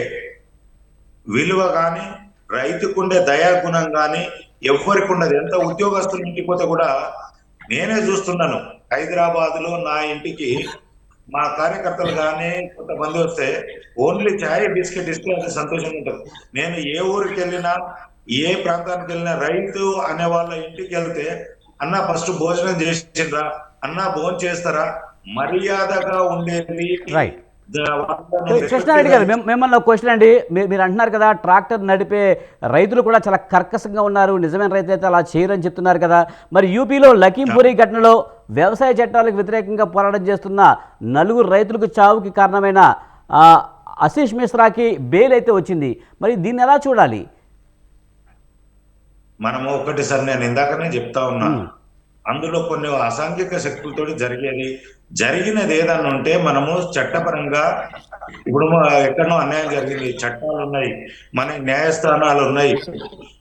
విలువ కానీ, రైతుకుండే దయాగుణం కానీ ఎవరికి ఉండదు. ఎంత ఉద్యోగస్తులు ఇంటికి పోతే కూడా నేనే చూస్తున్నాను. హైదరాబాద్ లో నా ఇంటికి మా కార్యకర్తలు కానీ కొంతమంది వస్తే ఓన్లీ చాయ్ బిస్కెట్ ఇస్తే అది సంతోషంగా ఉంటుంది. నేను ఏ ఊరికి వెళ్ళినా, ఏ ప్రాంతానికి వెళ్ళినా రైతు అనే వాళ్ళ ఇంటికి వెళ్తే అన్న ఫస్ట్ భోజనం చేసిండ్రా, అన్న భోజనం చేస్తారా, మర్యాదగా ఉండేది. కృష్ణారెడ్డి గారు మిమ్మల్ని ఒక క్వశ్చన్ అండి. మీరు అంటున్నారు కదా ట్రాక్టర్ నడిపే రైతులు కూడా చాలా కర్కశంగా ఉన్నారు, నిజమైన రైతులు అయితే అలా చేయరని చెప్తున్నారు కదా. మరి యూపీలో లఖీంపూరి ఘటనలో వ్యవసాయ చట్టాలకు వ్యతిరేకంగా పోరాటం చేస్తున్న 4 రైతులకు చావుకి కారణమైన ఆశీష్ మిశ్రాకి బెయిల్ అయితే వచ్చింది. మరి దీన్ని ఎలా చూడాలి? మనము ఒకటి సార్, నేను ఇందాకనే చెప్తా ఉన్నా, అందులో కొన్ని అసాంఘిక శక్తులతో జరిగినది ఏదన్నా ఉంటే మనము చట్టపరంగా, ఇప్పుడు ఎక్కడో అన్యాయం జరిగింది, చట్టాలు ఉన్నాయి, మన న్యాయస్థానాలు ఉన్నాయి,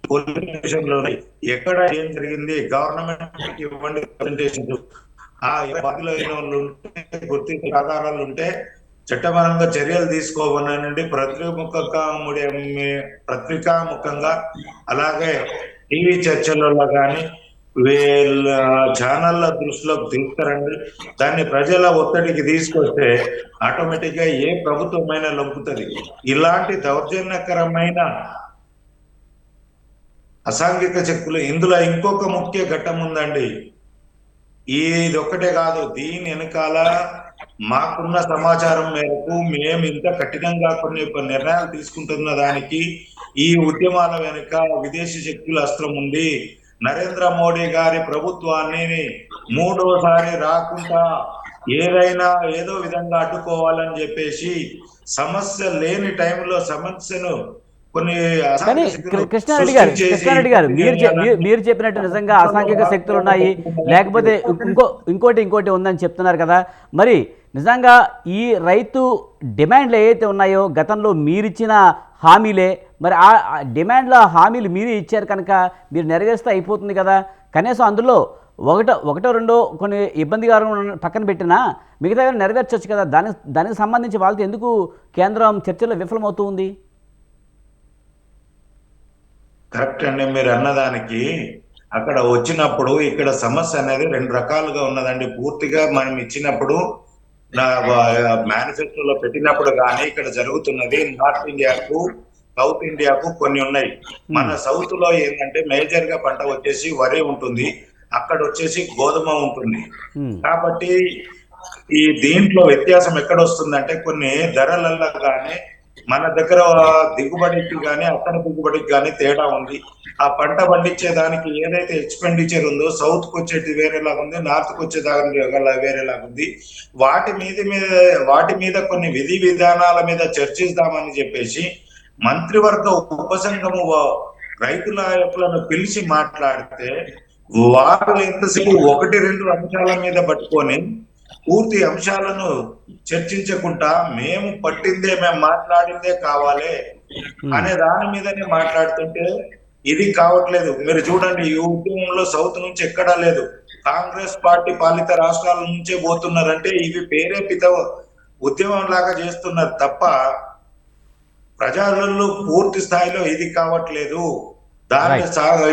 పోలీస్ స్టేషన్లు ఉన్నాయి, ఎక్కడ ఏం జరిగింది గవర్నమెంట్ ఇవ్వండి ప్రజెంటేషన్. ఆ బాధ్యులు అయిన వాళ్ళు ఉంటే, గుర్తింపు ఆధారాలు ఉంటే చట్టపరంగా చర్యలు తీసుకోవాలండి. పత్రికాముఖంగా అలాగే టీవీ చర్చలలో కానీ వీళ్ళ ఛానళ్ళ దృష్టిలోకి తీసుకురండి. దాన్ని ప్రజల ఒత్తిడికి తీసుకొస్తే ఆటోమేటిక్ గా ఏ ప్రభుత్వమైనా లొంగుతుంది. ఇలాంటి దౌర్జన్యకరమైన అసాంఘిక శక్తులు ఇందులో ఇంకొక ముఖ్య ఘట్టం ఉందండి. ఇది ఒక్కటే కాదు, దీని వెనకాల మాకున్న సమాచారం మేరకు మేము ఇంత కఠినంగా కొన్ని నిర్ణయాలు తీసుకుంటున్న దానికి ఈ ఉద్యమాల వెనుక విదేశీ శక్తుల అస్త్రం ఉంది. నరేంద్ర మోడీ గారి ప్రభుత్వాన్ని 3వసారి రాకుండా ఏదో విధంగా అడ్డుకోవాలని చెప్పేసి సమస్య లేని టైంలో సమస్యను కొన్ని కృష్ణారెడ్డి గారు మీరు చెప్పినట్టు నిజంగా అసాంఘిక శక్తులు ఉన్నాయి, లేకపోతే ఇంకోటి ఉందని చెప్తున్నారు కదా. మరి నిజంగా ఈ రైతు డిమాండ్లు ఏవైతే ఉన్నాయో గతంలో మీరిచ్చిన హామీలే, మరి ఆ డిమాండ్ల హామీలు మీరే ఇచ్చారు కనుక మీరు నెరవేరుస్తే అయిపోతుంది కదా. కనీసం అందులో ఒకటో రెండో కొన్ని ఇబ్బందికరంగా పక్కన పెట్టినా మిగతా నెరవేర్చవచ్చు కదా. దానికి సంబంధించి వాళ్ళతో ఎందుకు కేంద్రం చర్చలో విఫలమవుతూ ఉంది? కరెక్ట్ అండి, మీరు అన్నదానికి. అక్కడ వచ్చినప్పుడు ఇక్కడ సమస్య అనేది 2 రకాలుగా ఉన్నదండి. పూర్తిగా మనం ఇచ్చినప్పుడు మేనిఫెస్టోలో పెట్టినప్పుడు కానీ ఇక్కడ జరుగుతున్నది నార్త్ ఇండియాకు, సౌత్ ఇండియాకు కొన్ని ఉన్నాయి. మన సౌత్ లో ఏంటంటే మేజర్ గా పంట వచ్చేసి వరి ఉంటుంది, అక్కడ వచ్చేసి గోధుమ ఉంటుంది. కాబట్టి ఈ దీంట్లో వ్యత్యాసం ఎక్కడ వస్తుందంటే కొన్ని ధరలల్లో కానీ మన దగ్గర దిగుబడికి కానీ అక్కడ దిగుబడికి కానీ తేడా ఉంది. ఆ పంట పండించే దానికి ఏదైతే ఎక్స్పెండిచర్ ఉందో సౌత్ కు వచ్చేది వేరేలాగా ఉంది, నార్త్ కు వచ్చేదానికి వేరేలాగా ఉంది. వాటి మీద కొన్ని విధి విధానాల మీద చర్చిద్దామని చెప్పేసి మంత్రివర్గ ఉపసంఘము రైతులను పిలిచి మాట్లాడితే వాళ్ళు ఎంతసేపు 1-2 అంశాల మీద పట్టుకొని పూర్తి అంశాలను చర్చించకుండా మేము మాట్లాడిందే కావాలి అనే దాని మీదనే మాట్లాడుతుంటే ఇది కావట్లేదు. మీరు చూడండి, ఈ ఉద్యమంలో సౌత్ నుంచి ఎక్కడా లేదు. కాంగ్రెస్ పార్టీ పాలిత రాష్ట్రాల నుంచే పోతున్నారంటే ఇవి ప్రేరేపిత ఉద్యమం లాగా చేస్తున్నారు తప్ప ప్రజలలో పూర్తి స్థాయిలో ఇది కావట్లేదు. దాన్ని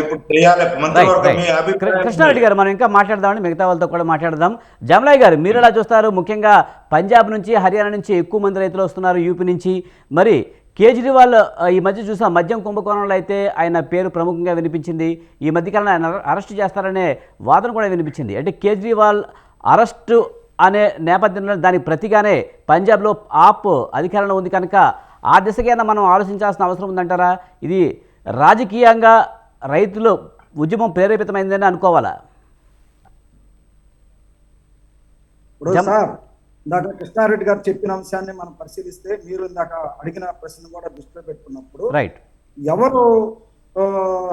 ఇప్పుడు చేయాలి మంత్రివర్గం. మీ అభిప్రాయం? కృష్ణారెడ్డి గారు, మనం ఇంకా మాట్లాడదామని మిగతా వాళ్ళతో కూడా మాట్లాడదాం. జమలాయ్ గారు, మీరు ఎలా చూస్తారు? ముఖ్యంగా పంజాబ్ నుంచి, హర్యానా నుంచి ఎక్కువ మంది రైతులు వస్తున్నారు, యూపీ నుంచి. మరి కేజ్రీవాల్ ఈ మధ్య చూసాం, మద్యం కుంభకోణంలో అయితే ఆయన పేరు ప్రముఖంగా వినిపించింది. ఈ మధ్యకాలంలో ఆయన అరెస్ట్ చేస్తారనే వాదన కూడా వినిపించింది. అంటే కేజ్రీవాల్ అరెస్టు అనే నేపథ్యంలో దానికి ప్రతిగానే పంజాబ్లో ఆప్ అధికారంలో ఉంది కనుక ఆ దిశగా మనం ఆలోచించాల్సిన అవసరం ఉందంటారా? ఇది రాజకీయంగా రైతులు ఉద్యమం ప్రేరేపితమైందని అనుకోవాలా? ఇప్పుడు సార్, ఇందాక కృష్ణారెడ్డి గారు చెప్పిన అంశాన్ని మనం పరిశీలిస్తే, మీరు ఇందాక అడిగిన ప్రశ్న కూడా దృష్టిలో పెట్టుకున్నప్పుడు రైట్, ఎవరు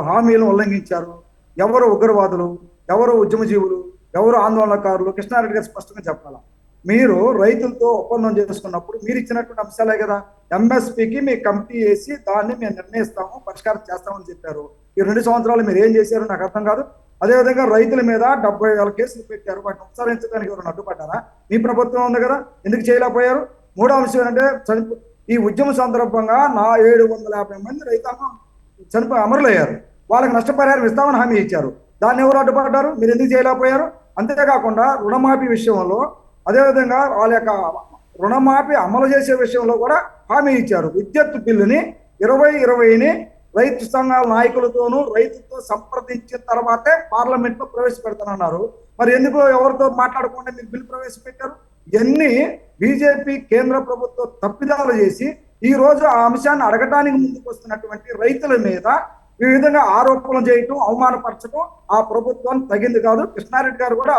హామీలను ఉల్లంఘించారు, ఎవరు ఉగ్రవాదులు, ఎవరు ఉద్యమజీవులు, ఎవరు ఆందోళనకారులు, కృష్ణారెడ్డి గారు స్పష్టంగా చెప్పాలా. మీరు రైతులతో ఒప్పందం చేసుకున్నప్పుడు మీరు ఇచ్చినటువంటి అంశాలే కదా. ఎంఎస్పీకి మీ కమిటీ వేసి దాన్ని మేము నిర్ణయిస్తాము, పరిష్కారం చేస్తామని చెప్పారు. ఈ 2 సంవత్సరాలు మీరు ఏం చేశారో నాకు అర్థం కాదు. అదేవిధంగా రైతుల మీద 70,000 కేసులు పెట్టారు. వాటిని ఉపసరించడానికి ఎవరైనా అడ్డుపడ్డారా? మీ ప్రభుత్వం ఉంది కదా, ఎందుకు చేయలేకపోయారు? 3వ అంశం ఏంటంటే, ఈ ఉద్యమ సందర్భంగా 750 మంది రైతాంగం అమరులయ్యారు. వాళ్ళకి నష్టపరిహారం ఇస్తామని హామీ ఇచ్చారు. దాన్ని ఎవరు అడ్డుపడ్డారు? మీరు ఎందుకు చేయలేకపోయారు? అంతేకాకుండా రుణమాఫీ విషయంలో, అదేవిధంగా వాళ్ళ యొక్క రుణమాఫీ అమలు చేసే విషయంలో కూడా హామీ ఇచ్చారు. విద్యుత్ బిల్లుని 2020ని రైతు సంఘాల నాయకులతోనూ రైతులతో సంప్రదించిన తర్వాతే పార్లమెంట్ లో ప్రవేశపెడతానన్నారు. మరి ఎందుకు ఎవరితో మాట్లాడకుండా మీరు బిల్లు ప్రవేశపెట్టారు? ఇవన్నీ బీజేపీ కేంద్ర ప్రభుత్వం తప్పిదాలు చేసి ఈ రోజు ఆ అంశాన్ని అడగటానికి ముందుకు వస్తున్నటువంటి రైతుల మీద ఈ విధంగా ఆరోపణలు చేయటం, అవమానపరచడం ఆ ప్రభుత్వం తగింది కాదు. కృష్ణారెడ్డి గారు కూడా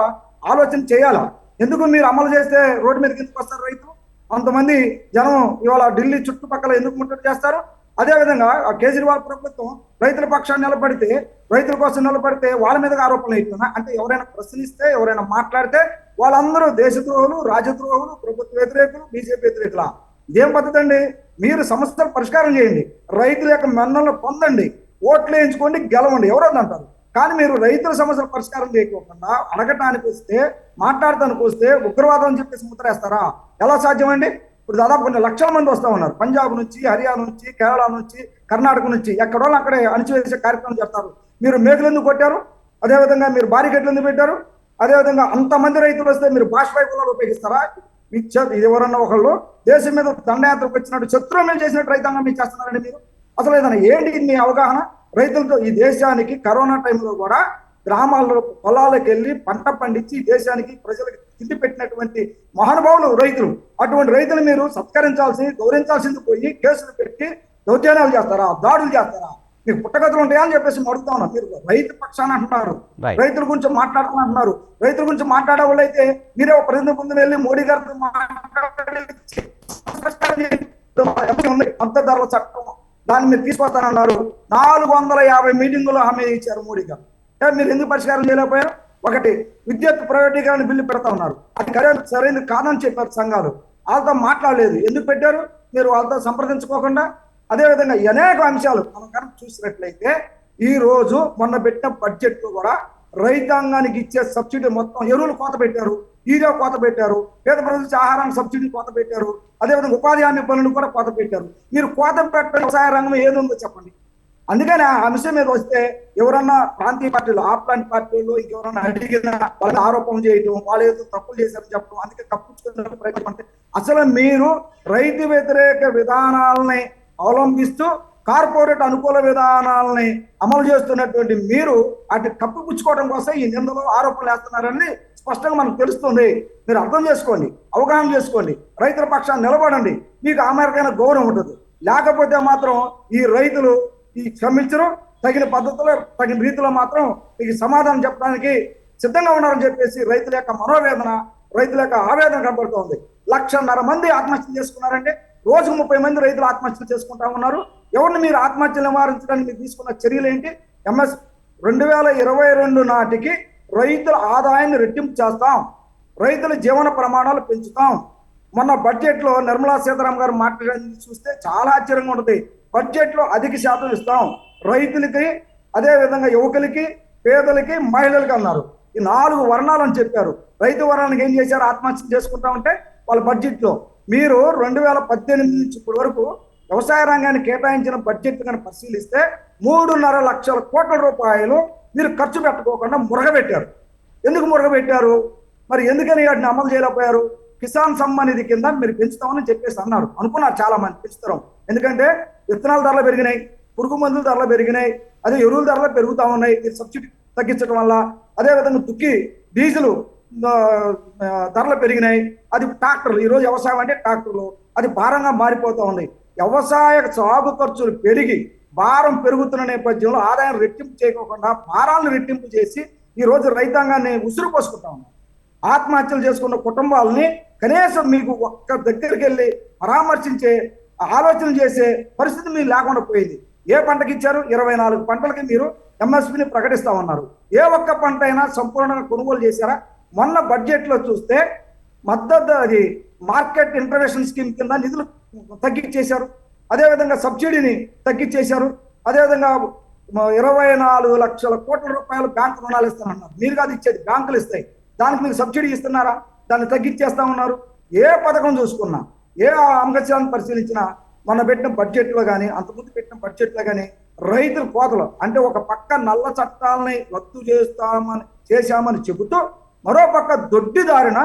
ఆలోచన చేయాలా. ఎందుకు మీరు అమలు చేస్తే రోడ్డు మీదకి ఎందుకు వస్తారు రైతులు? అంతమంది జనం ఇవాళ ఢిల్లీ చుట్టుపక్కల ఎందుకు ముట్టడి చేస్తారు? అదేవిధంగా ఆ కేజ్రీవాల్ ప్రభుత్వం రైతుల పక్షాన్ని నిలబడితే, రైతుల కోసం నిలబడితే వాళ్ళ మీద ఆరోపణలు అవుతున్నా అంటే ఎవరైనా ప్రశ్నిస్తే, ఎవరైనా మాట్లాడితే వాళ్ళందరూ దేశద్రోహులు, రాజద్రోహులు, ప్రభుత్వ వ్యతిరేకులు, బీజేపీ వ్యతిరేకులా? ఇదేం పద్ధతి అండి? మీరు సమస్యలు పరిష్కారం చేయండి, రైతుల యొక్క మన్నలను పొందండి, ఓట్లు వేయించుకోండి, గెలవండి, ఎవరన్నా అంటారు. కానీ మీరు రైతుల సమస్యలు పరిష్కారం చేయకోకుండా అడగటానికి వస్తే, మాట్లాడటానికి వస్తే ఉగ్రవాదం అని చెప్పేసి ముద్రేస్తారా? ఎలా సాధ్యమండి? ఇప్పుడు దాదాపు కొన్ని లక్షల మంది వస్తూ ఉన్నారు. పంజాబ్ నుంచి, హర్యానా నుంచి, కేరళ నుంచి, కర్ణాటక నుంచి, ఎక్కడో అక్కడే అణిచివేసే కార్యక్రమం చేస్తారు. మీరు మేకలు ఎందుకు కొట్టారు? అదేవిధంగా మీరు బారికెట్లు ఎందుకు పెట్టారు? అదేవిధంగా అంతమంది రైతులు వస్తే మీరు భాష వైపులు ఉపయోగిస్తారా? ఇది ఎవరన్నా ఒకళ్ళు దేశం మీద దండయాత్రకు వచ్చినట్టు శత్రువులు చేసినట్టు రైతాంగం మీరు చేస్తున్నారండి మీరు. అసలు ఏదైనా ఏంటి మీ అవగాహన? రైతులతో ఈ దేశానికి కరోనా టైంలో కూడా గ్రామాల్లో పొలాలకు వెళ్ళి పంట పండించి దేశానికి ప్రజలకు తిండి పెట్టినటువంటి మహానుభావులు రైతులు. అటువంటి రైతులు మీరు సత్కరించాల్సి, గౌరవించాల్సింది పోయి కేసులు పెట్టి దౌర్జన్యాలు చేస్తారా, దాడులు చేస్తారా? మీకు పుట్టగతులు ఉంటాయా అని చెప్పేసి అడుగుతా ఉన్నారు. మీరు రైతు పక్షాన అంటున్నారు, రైతుల గురించి మాట్లాడుతున్నా అంటున్నారు. రైతుల గురించి మాట్లాడే వాళ్ళు అయితే మీరే ఒక ప్రతినిధి ముందు వెళ్ళి మోడీ గారితో అంతర్ధరల చట్టం దాన్ని మీరు తీసుకొస్తానన్నారు. 450 మీటింగులు హామీ ఇచ్చారు మోడీ గారు. మీరు ఎందుకు పరిష్కారం చేయలేకపోయారు? ఒకటి, విద్యుత్ ప్రైవేటీకరణ బిల్లు పెడతా ఉన్నారు. అది సరైనది కాదని చెప్పారు సంఘాలు. వాళ్ళతో మాట్లాడలేదు. ఎందుకు పెట్టారు? మీరు వాళ్ళతో సంప్రదించుకోకుండా. అదేవిధంగా అనేక అంశాలు మనం కనుక చూసినట్లయితే ఈ రోజు మొన్న పెట్టిన బడ్జెట్ లో కూడా రైతాంగానికి ఇచ్చే సబ్సిడీ మొత్తం ఎరువులు కోత పెట్టారు, యూరియా కోత పెట్టారు, పేద ప్రజలకు ఆహారానికి సబ్సిడీ కోత పెట్టారు, అదేవిధంగా ఉపాధి హామీ పనులు కూడా కోత పెట్టారు. మీరు కోత పెట్టిన వ్యవసాయ రంగం ఏది ఉందో చెప్పండి. అందుకని ఆ అంశం మీద వస్తే ఎవరన్నా ప్రాంతీయ పార్టీలు, ఆప్లాంటి పార్టీలు ఇంకెవరన్నా అడిగిన వాళ్ళని ఆరోపణ చేయటం, వాళ్ళు ఏదో తప్పులు చేశారని చెప్పడం, అందుకే తప్పించుకునే ప్రయత్నం. అంటే అసలు మీరు రైతు వ్యతిరేక విధానాలని అవలంబిస్తూ కార్పొరేట్ అనుకూల విధానాలని అమలు చేస్తున్నటువంటి మీరు అటు కప్పిపుచ్చుకోవడం కోసం ఈ నిందలు ఆరోపణలు వేస్తున్నారని స్పష్టంగా మనకు తెలుస్తుంది. మీరు అర్థం చేసుకోండి, అవగాహన చేసుకోండి, రైతుల పక్షాన్ని నిలబడండి, మీకు ఆ మేరకైన గౌరవం ఉంటుంది. లేకపోతే మాత్రం ఈ రైతులు ఈ క్షమించరు, తగిన పద్ధతిలో తగిన రీతిలో మాత్రం మీకు సమాధానం చెప్పడానికి సిద్ధంగా ఉన్నారని చెప్పేసి రైతుల యొక్క మనోవేదన, రైతుల యొక్క ఆవేదన కనబడుతోంది. 1,50,000 మంది ఆత్మహత్యలు చేసుకున్నారంటే రోజుకు 30 మంది రైతులు ఆత్మహత్యలు చేసుకుంటా ఉన్నారు. ఎవరిని మీరు ఆత్మహత్యలు నివారించడానికి మీరు తీసుకున్న చర్యలు ఏంటి? 2022 నాటికి రైతుల ఆదాయాన్ని రెట్టింపు చేస్తాం, రైతుల జీవన ప్రమాణాలు పెంచుతాం. మొన్న బడ్జెట్ లో నిర్మలా సీతారామన్ గారు మాట్లాడింది చూస్తే చాలా ఆశ్చర్యంగా ఉంటుంది. బడ్జెట్ లో అధిక శాతం ఇస్తాం రైతులకి, అదే విధంగా యువకులకి, పేదలకి, మహిళలకి అన్నారు. ఈ 4 వర్ణాలు అని చెప్పారు. రైతు వర్ణానికి ఏం చేశారు? ఆత్మహత్య చేసుకుంటా ఉంటే వాళ్ళ బడ్జెట్ లో మీరు 2018 నుంచి ఇప్పటి వరకు వ్యవసాయ రంగాన్ని కేటాయించిన బడ్జెట్ కనుక పరిశీలిస్తే 3.5 లక్షల కోట్ల రూపాయలు మీరు ఖర్చు పెట్టుకోకుండా మురగబెట్టారు. ఎందుకు మురగబెట్టారు? మరి ఎందుకని వాటిని అమలు చేయలేకపోయారు? కిసాన్ సమ్మాన్ నిధి కింద మీరు పెంచుతామని చెప్పేసి అన్నారు, అనుకున్నారు చాలా మంది పెంచుతాం. ఎందుకంటే విత్తనాల ధరలు పెరిగినాయి, పురుగు మందుల ధరలు పెరిగినాయి, అదే ఎరువుల ధరలు పెరుగుతూ ఉన్నాయి మీరు సబ్సిడీ తగ్గించడం వల్ల. అదేవిధంగా డీజిల్ ధరలు పెరిగినాయి. అది ట్రాక్టర్లు, ఈరోజు వ్యవసాయం అంటే ట్రాక్టర్లు, అది భారంగా మారిపోతూ ఉంది. వ్యవసాయ సాగు ఖర్చులు పెరిగి భారం పెరుగుతున్న నేపథ్యంలో ఆదాయం రెట్టింపు చేయకోకుండా భారాలను రెట్టింపు చేసి ఈ రోజు రైతాంగాన్ని ఉసురు పోసుకుంటా ఉన్నారు. ఆత్మహత్యలు చేసుకున్న కుటుంబాలని కనీసం మీకు ఒక్క దగ్గరికి వెళ్ళి పరామర్శించే ఆలోచన చేసే పరిస్థితి మీరు లేకుండా పోయింది. ఏ పంటకి ఇచ్చారు? 24 పంటలకి మీరు ఎంఎస్పీని ప్రకటిస్తా ఉన్నారు. ఏ ఒక్క పంట అయినా సంపూర్ణంగా కొనుగోలు చేశారా? మొన్న బడ్జెట్ లో చూస్తే మద్దతు అది మార్కెట్ ఇంటర్వెన్షన్ స్కీమ్ కింద నిధులు తగ్గించేశారు, అదేవిధంగా సబ్సిడీని తగ్గించేశారు, అదేవిధంగా 24 లక్షల కోట్ల రూపాయలు బ్యాంకు రుణాలు ఇస్తానన్నారు. మీరు కాదు ఇచ్చేది, బ్యాంకులు ఇస్తాయి. దానికి మీరు సబ్సిడీ ఇస్తున్నారా? దాన్ని తగ్గించేస్తా ఉన్నారు. ఏ పథకం చూసుకున్నా, ఏ అంశాన్ని పరిశీలించినా మొన్న పెట్టిన బడ్జెట్లో కానీ అంతకుముందు పెట్టిన బడ్జెట్లో కానీ రైతుల కోతలు అంటే ఒక పక్క నల్ల చట్టాలని రద్దు చేశామని చెబుతూ మరో పక్క దొడ్డిదారిన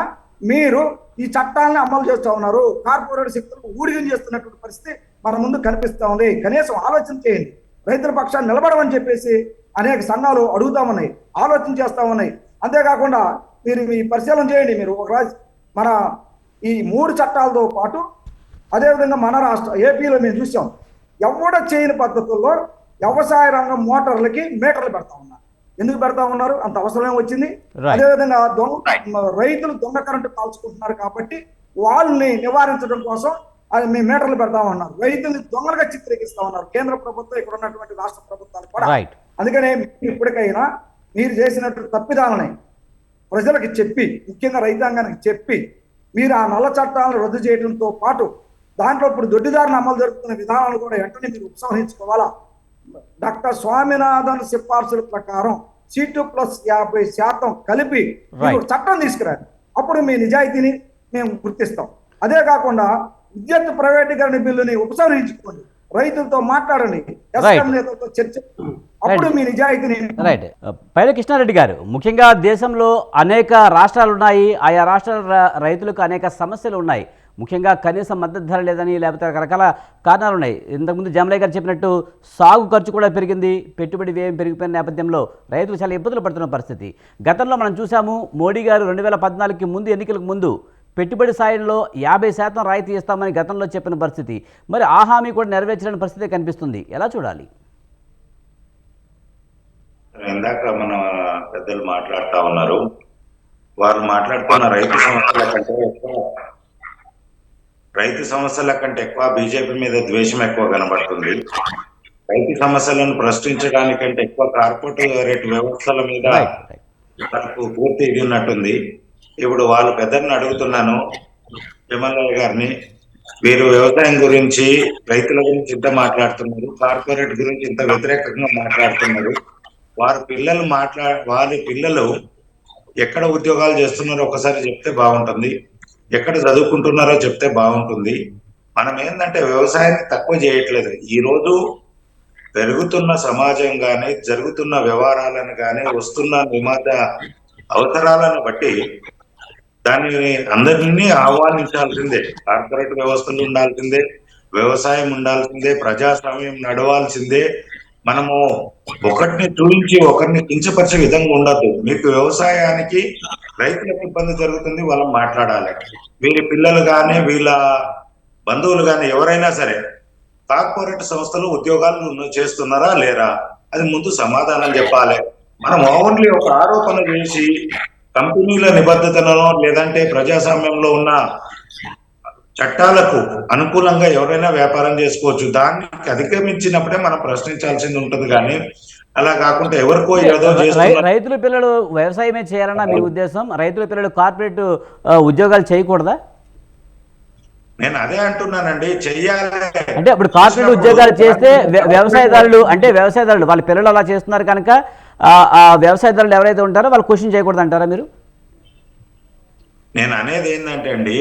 మీరు ఈ చట్టాలని అమలు చేస్తూ ఉన్నారు. కార్పొరేట్ శక్తులకు ఊడిగం చేస్తున్నటువంటి పరిస్థితి మన ముందు కనిపిస్తూ ఉంది. కనీసం ఆలోచన చేయండి, రైతుల పక్షాన్ని నిలబడమని చెప్పేసి అనేక సంఘాలు అడుగుతా ఉన్నాయి, ఆలోచన చేస్తూ ఉన్నాయి. అంతేకాకుండా మీరు ఈ పరిశీలన చేయండి. మీరు ఒక మన ఈ 3 చట్టాలతో పాటు అదేవిధంగా మన రాష్ట్ర ఏపీలో మేము చూసాం, ఎవడ చేయని పద్ధతుల్లో వ్యవసాయ రంగం మోటార్లకి మీటర్లు పెడతా ఉన్నారు. ఎందుకు పెడతా ఉన్నారు? అంత అవసరమే వచ్చింది. అదేవిధంగా రైతులు దొంగ కరెంటు కాల్చుకుంటున్నారు కాబట్టి వాళ్ళని నివారించడం కోసం అది మేము మీటర్లు పెడతామన్నారు. రైతుల్ని దొంగలుగా చిత్రీకరిస్తా ఉన్నారు కేంద్ర ప్రభుత్వం, ఇక్కడ ఉన్నటువంటి రాష్ట్ర ప్రభుత్వాలు కూడా. అందుకనే ఇప్పటికైనా మీరు చేసినటువంటి తప్పిదాలని ప్రజలకు చెప్పి, ముఖ్యంగా రైతాంగానికి చెప్పి, మీరు ఆ నల్ల చట్టాలను రద్దు చేయడంతో పాటు దాంట్లో ఇప్పుడు దొడ్డిదారిని అమలు జరుపుతున్న విధానాలు కూడా వెంటనే మీరు ఉపసంహరించుకోవాలా. డాక్టర్ స్వామినాథన్ సిఫార్సుల ప్రకారం C2+50% కలిపి మీరు చట్టం తీసుకురండి. అప్పుడు మీ నిజాయితీని మేము గుర్తిస్తాం. అదే కాకుండా విద్యుత్ ప్రైవేటీకరణ బిల్లుని ఉపసంహరించుకోండి, రైతులతో మాట్లాడండి, నేతలతో చర్చ, అప్పుడు మీ నిజాయితీని. రైట్. పైల కృష్ణారెడ్డి గారు, ముఖ్యంగా దేశంలో అనేక రాష్ట్రాలు ఉన్నాయి, ఆయా రాష్ట్రాల రైతులకు అనేక సమస్యలు ఉన్నాయి. ముఖ్యంగా కనీస మద్దతు ధర లేదని, లేకపోతే రకరకాల కారణాలు ఉన్నాయి. ఇంతకుముందు జమలయ్య గారు చెప్పినట్టు సాగు ఖర్చు కూడా పెరిగింది, పెట్టుబడి వ్యయం పెరిగిపోయిన నేపథ్యంలో రైతులు చాలా ఇబ్బందులు పడుతున్న పరిస్థితి. గతంలో మనం చూసాము, మోడీ గారు 2014కి ముందు, ఎన్నికలకు ముందు పెట్టుబడి సాయంలో 50% రాయితీ ఇస్తామని గతంలో చెప్పిన పరిస్థితి. మరి ఆ హామీ కూడా నెరవేర్చలేని పరిస్థితి కనిపిస్తుంది. ఎలా చూడాలి? ఇందాక మన పెద్దలు మాట్లాడుతూ ఉన్నారు, వారు మాట్లాడుతున్న రైతు సమస్యల కంటే ఎక్కువ బీజేపీ మీద ద్వేషం ఎక్కువ కనబడుతుంది. రైతు సమస్యలను ప్రశ్నించడానికంటే ఎక్కువ కార్పొరేట్ వ్యవస్థల మీద మనకు పూర్తి ఇది ఉన్నట్టుంది. ఇప్పుడు వాళ్ళు పెద్దలను అడుగుతున్నాను, జమలయ్య గారిని, మీరు వ్యవసాయం గురించి, రైతుల గురించి ఇంత మాట్లాడుతున్నారు, కార్పొరేట్ గురించి ఇంత వ్యతిరేకంగా మాట్లాడుతున్నారు. వారి పిల్లలు ఎక్కడ ఉద్యోగాలు చేస్తున్నారో ఒకసారి చెప్తే బాగుంటుంది, ఎక్కడ చదువుకుంటున్నారో చెప్తే బాగుంటుంది. మనం ఏంటంటే వ్యవసాయాన్ని తక్కువ చేయట్లేదు. ఈ రోజు పెరుగుతున్న సమాజం కానీ, జరుగుతున్న వ్యవహారాలను కానీ, వస్తున్న నిమాద అవసరాలను బట్టి దానిని అందరినీ ఆహ్వానించాల్సిందే. కార్పొరేట్ వ్యవస్థలు ఉండాల్సిందే, వ్యవసాయం ఉండాల్సిందే, ప్రజాస్వామ్యం నడవాల్సిందే. మనము ఒకరిని చూపించి ఒకరిని కించపరిచే విధంగా ఉండద్దు. మీకు వ్యవసాయానికి రైతులకు ఇబ్బంది జరుగుతుంది, వాళ్ళని మాట్లాడాలి. వీరి పిల్లలు కానీ వీళ్ళ బంధువులు కానీ ఎవరైనా సరే కార్పొరేట్ సంస్థలు ఉద్యోగాలు చేస్తున్నారా లేరా, అది ముందు సమాధానం చెప్పాలి. మనం ఓన్లీ ఒక ఆరోపణ చేసి కంపెనీల నిబద్ధతలను లేదంటే ప్రజాస్వామ్యంలో ఉన్న చట్టాలకు అనుకూలంగా ఎవరైనా వ్యాపారం చేసుకోవచ్చు. దానికి అధిగమించినప్పుడే మనం ప్రశ్నించాల్సింది ఉంటుంది. కానీ అలా కాకుండా ఎవరికో ఏదో చేస్తున్నారు. రైతుల పిల్లలు వ్యవసాయమే చేయాలన్నా మీ ఉద్దేశం? రైతుల పిల్లలు కార్పొరేట్ ఉద్యోగాలు చేయకూడదా? నేను అదే అంటున్నానండి, చెయ్యాలి. అంటే ఇప్పుడు కార్పొరేట్ ఉద్యోగాలు చేస్తే వ్యవసాయదారులు వాళ్ళ పిల్లలు అలా చేస్తున్నారు కనుక ఆ వ్యవసాయదారులు ఎవరైతే ఉంటారో వాళ్ళు క్వశ్చన్ చేయకూడదు అంటారా మీరు? నేను అనేది ఏంటంటే అండి,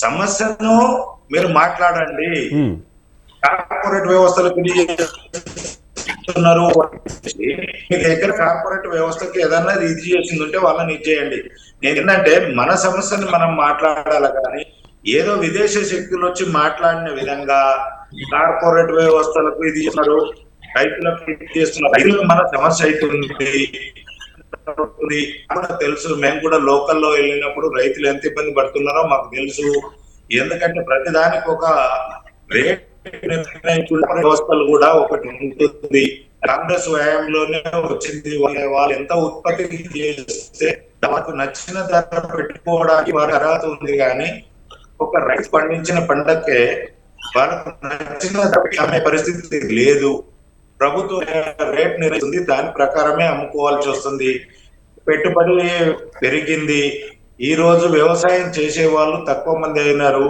సమస్యను మీరు మాట్లాడండి. కార్పొరేట్ వ్యవస్థలకు మీ దగ్గర కార్పొరేట్ వ్యవస్థకి ఏదన్నా ఇది చేసింది ఉంటే వాళ్ళని ఇచ్చేయండి. ఏంటంటే మన సమస్యని మనం మాట్లాడాలి. కానీ ఏదో విదేశీ శక్తులు వచ్చి మాట్లాడిన విధంగా కార్పొరేట్ వ్యవస్థలకు ఇది చేస్తున్నారు, రైతులకు ఇది చేస్తున్నారు. రైతులకు మన సమస్య అవుతుంది తెలుసు. మేము కూడా లోకల్లో వెళ్ళినప్పుడు రైతులు ఎంత ఇబ్బంది పడుతున్నారో మాకు తెలుసు. ఎందుకంటే ప్రతిదానికి ఒక రేట్ వ్యవస్థలు కూడా ఒకటి ఉంటుంది. కాంగ్రెస్ వ్యాయంలోనే వచ్చింది. వాళ్ళు ఎంత ఉత్పత్తి చేస్తే వాళ్ళకు నచ్చిన ధర పెట్టుకోవడానికి వారి అర్హత ఉంది. కానీ ఒక రైతు పండించిన పంటకే వాళ్ళకు నచ్చిన ధర అమ్మే పరిస్థితి లేదు. ప్రభుత్వం రేట్ నిర్ణయిస్తుంది, దాని ప్రకారమే అమ్ముకోవాల్సి వస్తుంది. పెట్టుబడి పెరిగింది. ఈ రోజు వ్యవసాయం చేసే వాళ్ళు తక్కువ మంది అయినారు.